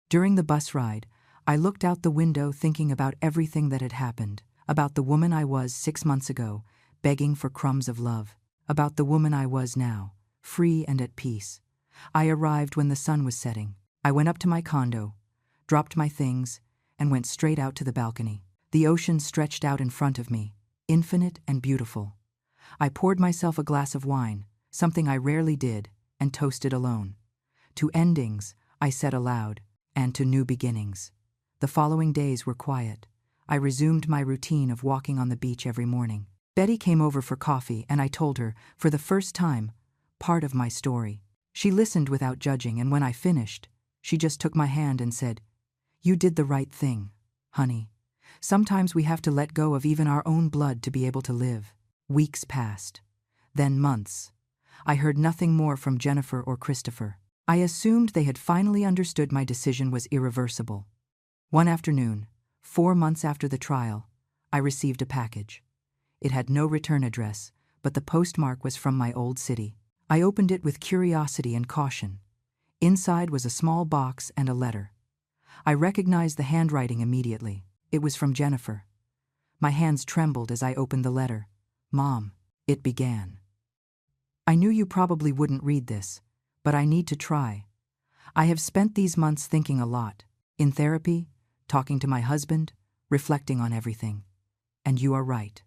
[SPEAKER 1] During the bus ride, I looked out the window thinking about everything that had happened, about the woman I was 6 months ago, begging for crumbs of love, about the woman I was now, free and at peace. I arrived when the sun was setting. I went up to my condo, dropped my things, and went straight out to the balcony. The ocean stretched out in front of me, infinite and beautiful. I poured myself a glass of wine, something I rarely did, and toasted alone. To endings, I said aloud, and to new beginnings. The following days were quiet. I resumed my routine of walking on the beach every morning. Betty came over for coffee, and I told her, for the first time, part of my story. She listened without judging, and when I finished, she just took my hand and said, "You did the right thing, honey. Sometimes we have to let go of even our own blood to be able to live." Weeks passed. Then months. I heard nothing more from Jennifer or Christopher. I assumed they had finally understood my decision was irreversible. One afternoon, 4 months after the trial, I received a package. It had no return address, but the postmark was from my old city. I opened it with curiosity and caution. Inside was a small box and a letter. I recognized the handwriting immediately. It was from Jennifer. My hands trembled as I opened the letter. "Mom," it began. "I knew you probably wouldn't read this, but I need to try. I have spent these months thinking a lot, in therapy, talking to my husband, reflecting on everything. And you are right.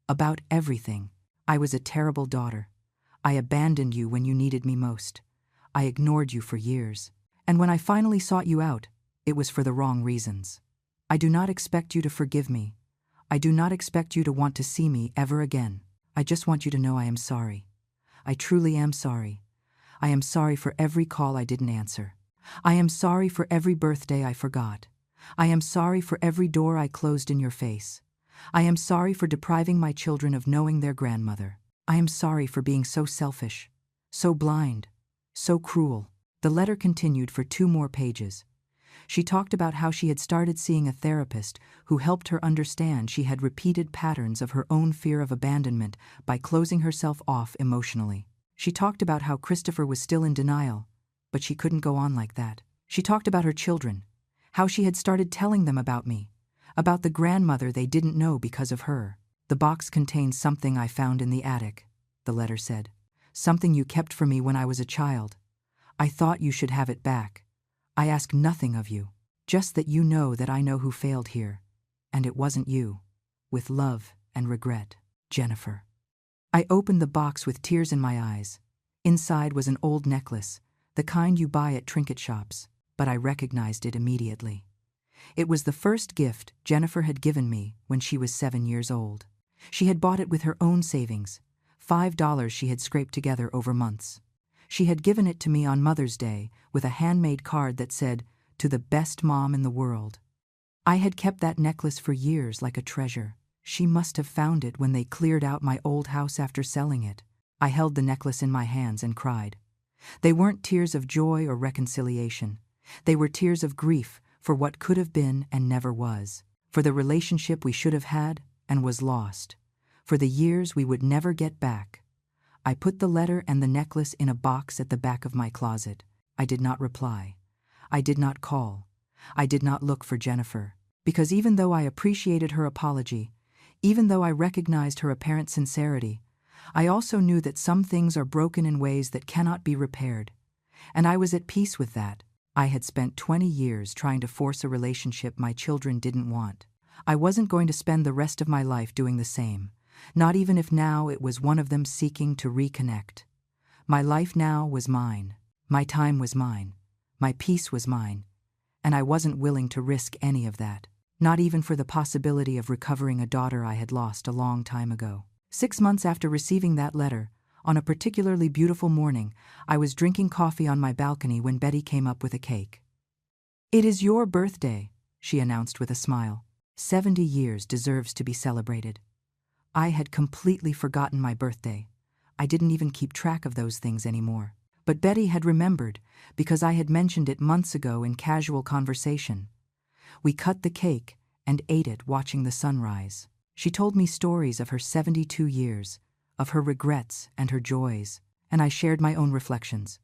[SPEAKER 1] About everything. I was a terrible daughter. I abandoned you when you needed me most. I ignored you for years. And when I finally sought you out, it was for the wrong reasons. I do not expect you to forgive me. I do not expect you to want to see me ever again. I just want you to know I am sorry. I truly am sorry. I am sorry for every call I didn't answer. I am sorry for every birthday I forgot. I am sorry for every door I closed in your face. I am sorry for depriving my children of knowing their grandmother. I am sorry for being so selfish, so blind, so cruel." The letter continued for 2 more pages. She talked about how she had started seeing a therapist who helped her understand she had repeated patterns of her own fear of abandonment by closing herself off emotionally. She talked about how Christopher was still in denial, but she couldn't go on like that. She talked about her children, how she had started telling them about me, about the grandmother they didn't know because of her. "The box contains something I found in the attic," the letter said. "Something you kept for me when I was a child. I thought you should have it back. I ask nothing of you, just that you know that I know who failed here, and it wasn't you. With love and regret, Jennifer." I opened the box with tears in my eyes. Inside was an old necklace, the kind you buy at trinket shops, but I recognized it immediately. It was the first gift Jennifer had given me when she was 7 years old. She had bought it with her own savings, $5 she had scraped together over months. She had given it to me on Mother's Day with a handmade card that said, "To the best mom in the world." I had kept that necklace for years like a treasure. She must have found it when they cleared out my old house after selling it. I held the necklace in my hands and cried. They weren't tears of joy or reconciliation. They were tears of grief for what could have been and never was, for the relationship we should have had and was lost, for the years we would never get back. I put the letter and the necklace in a box at the back of my closet. I did not reply. I did not call. I did not look for Jennifer, because even though I appreciated her apology, even though I recognized her apparent sincerity, I also knew that some things are broken in ways that cannot be repaired, and I was at peace with that. I had spent 20 years trying to force a relationship my children didn't want. I wasn't going to spend the rest of my life doing the same, not even if now it was one of them seeking to reconnect. My life now was mine. My time was mine. My peace was mine. And I wasn't willing to risk any of that, not even for the possibility of recovering a daughter I had lost a long time ago. 6 months after receiving that letter, on a particularly beautiful morning, I was drinking coffee on my balcony when Betty came up with a cake. "It is your birthday," she announced with a smile. 70 years deserves to be celebrated. I had completely forgotten my birthday. I didn't even keep track of those things anymore. But Betty had remembered, because I had mentioned it months ago in casual conversation. We cut the cake and ate it watching the sunrise. She told me stories of her 72 years, of her regrets and her joys, and I shared my own reflections.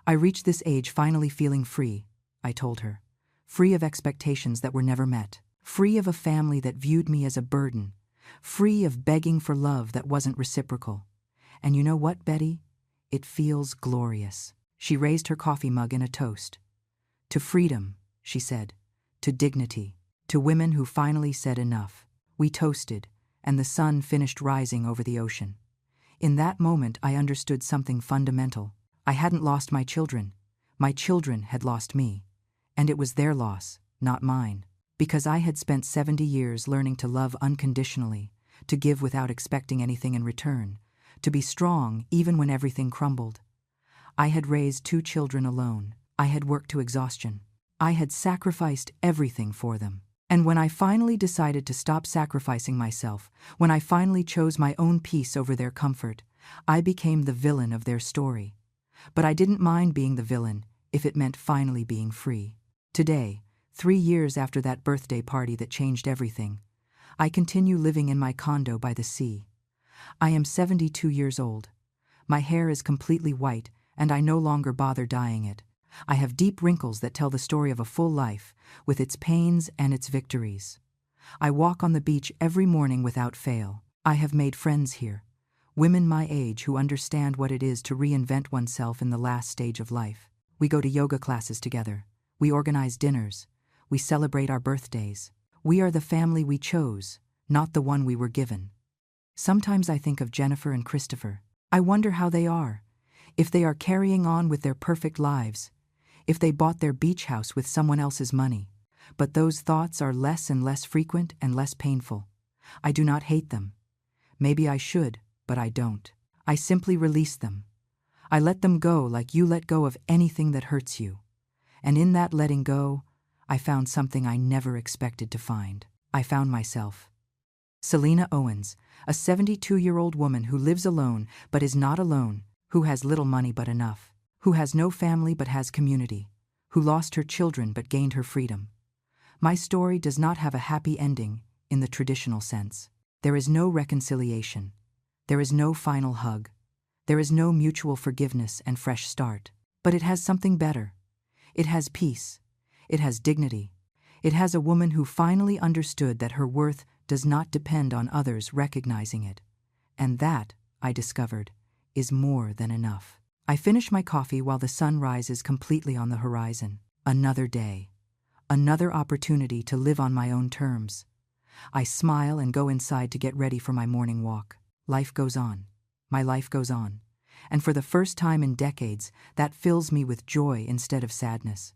[SPEAKER 1] "I reached this age finally feeling free," I told her. "Free of expectations that were never met. Free of a family that viewed me as a burden. Free of begging for love that wasn't reciprocal. And you know what, Betty? It feels glorious." She raised her coffee mug in a toast. "To freedom," she said. "To dignity. To women who finally said enough." We toasted, and the sun finished rising over the ocean. In that moment, I understood something fundamental. I hadn't lost my children. My children had lost me. And it was their loss, not mine. Because I had spent 70 years learning to love unconditionally, to give without expecting anything in return, to be strong even when everything crumbled. I had raised 2 children alone. I had worked to exhaustion. I had sacrificed everything for them. And when I finally decided to stop sacrificing myself, when I finally chose my own peace over their comfort, I became the villain of their story. But I didn't mind being the villain if it meant finally being free. Today, 3 years after that birthday party that changed everything, I continue living in my condo by the sea. I am 72 years old. My hair is completely white, and I no longer bother dyeing it. I have deep wrinkles that tell the story of a full life, with its pains and its victories. I walk on the beach every morning without fail. I have made friends here, women my age who understand what it is to reinvent oneself in the last stage of life. We go to yoga classes together. We organize dinners. We celebrate our birthdays. We are the family we chose, not the one we were given. Sometimes I think of Jennifer and Christopher. I wonder how they are, if they are carrying on with their perfect lives, if they bought their beach house with someone else's money. But those thoughts are less and less frequent and less painful. I do not hate them. Maybe I should, but I don't. I simply release them. I let them go like you let go of anything that hurts you. And in that letting go, I found something I never expected to find. I found myself. Selena Owens, a 72-year-old woman who lives alone but is not alone, who has little money but enough, who has no family but has community, who lost her children but gained her freedom. My story does not have a happy ending in the traditional sense. There is no reconciliation. There is no final hug. There is no mutual forgiveness and fresh start. But it has something better. It has peace. It has dignity. It has a woman who finally understood that her worth does not depend on others recognizing it. And that, I discovered, is more than enough. I finish my coffee while the sun rises completely on the horizon. Another day. Another opportunity to live on my own terms. I smile and go inside to get ready for my morning walk. Life goes on. My life goes on. And for the first time in decades, that fills me with joy instead of sadness.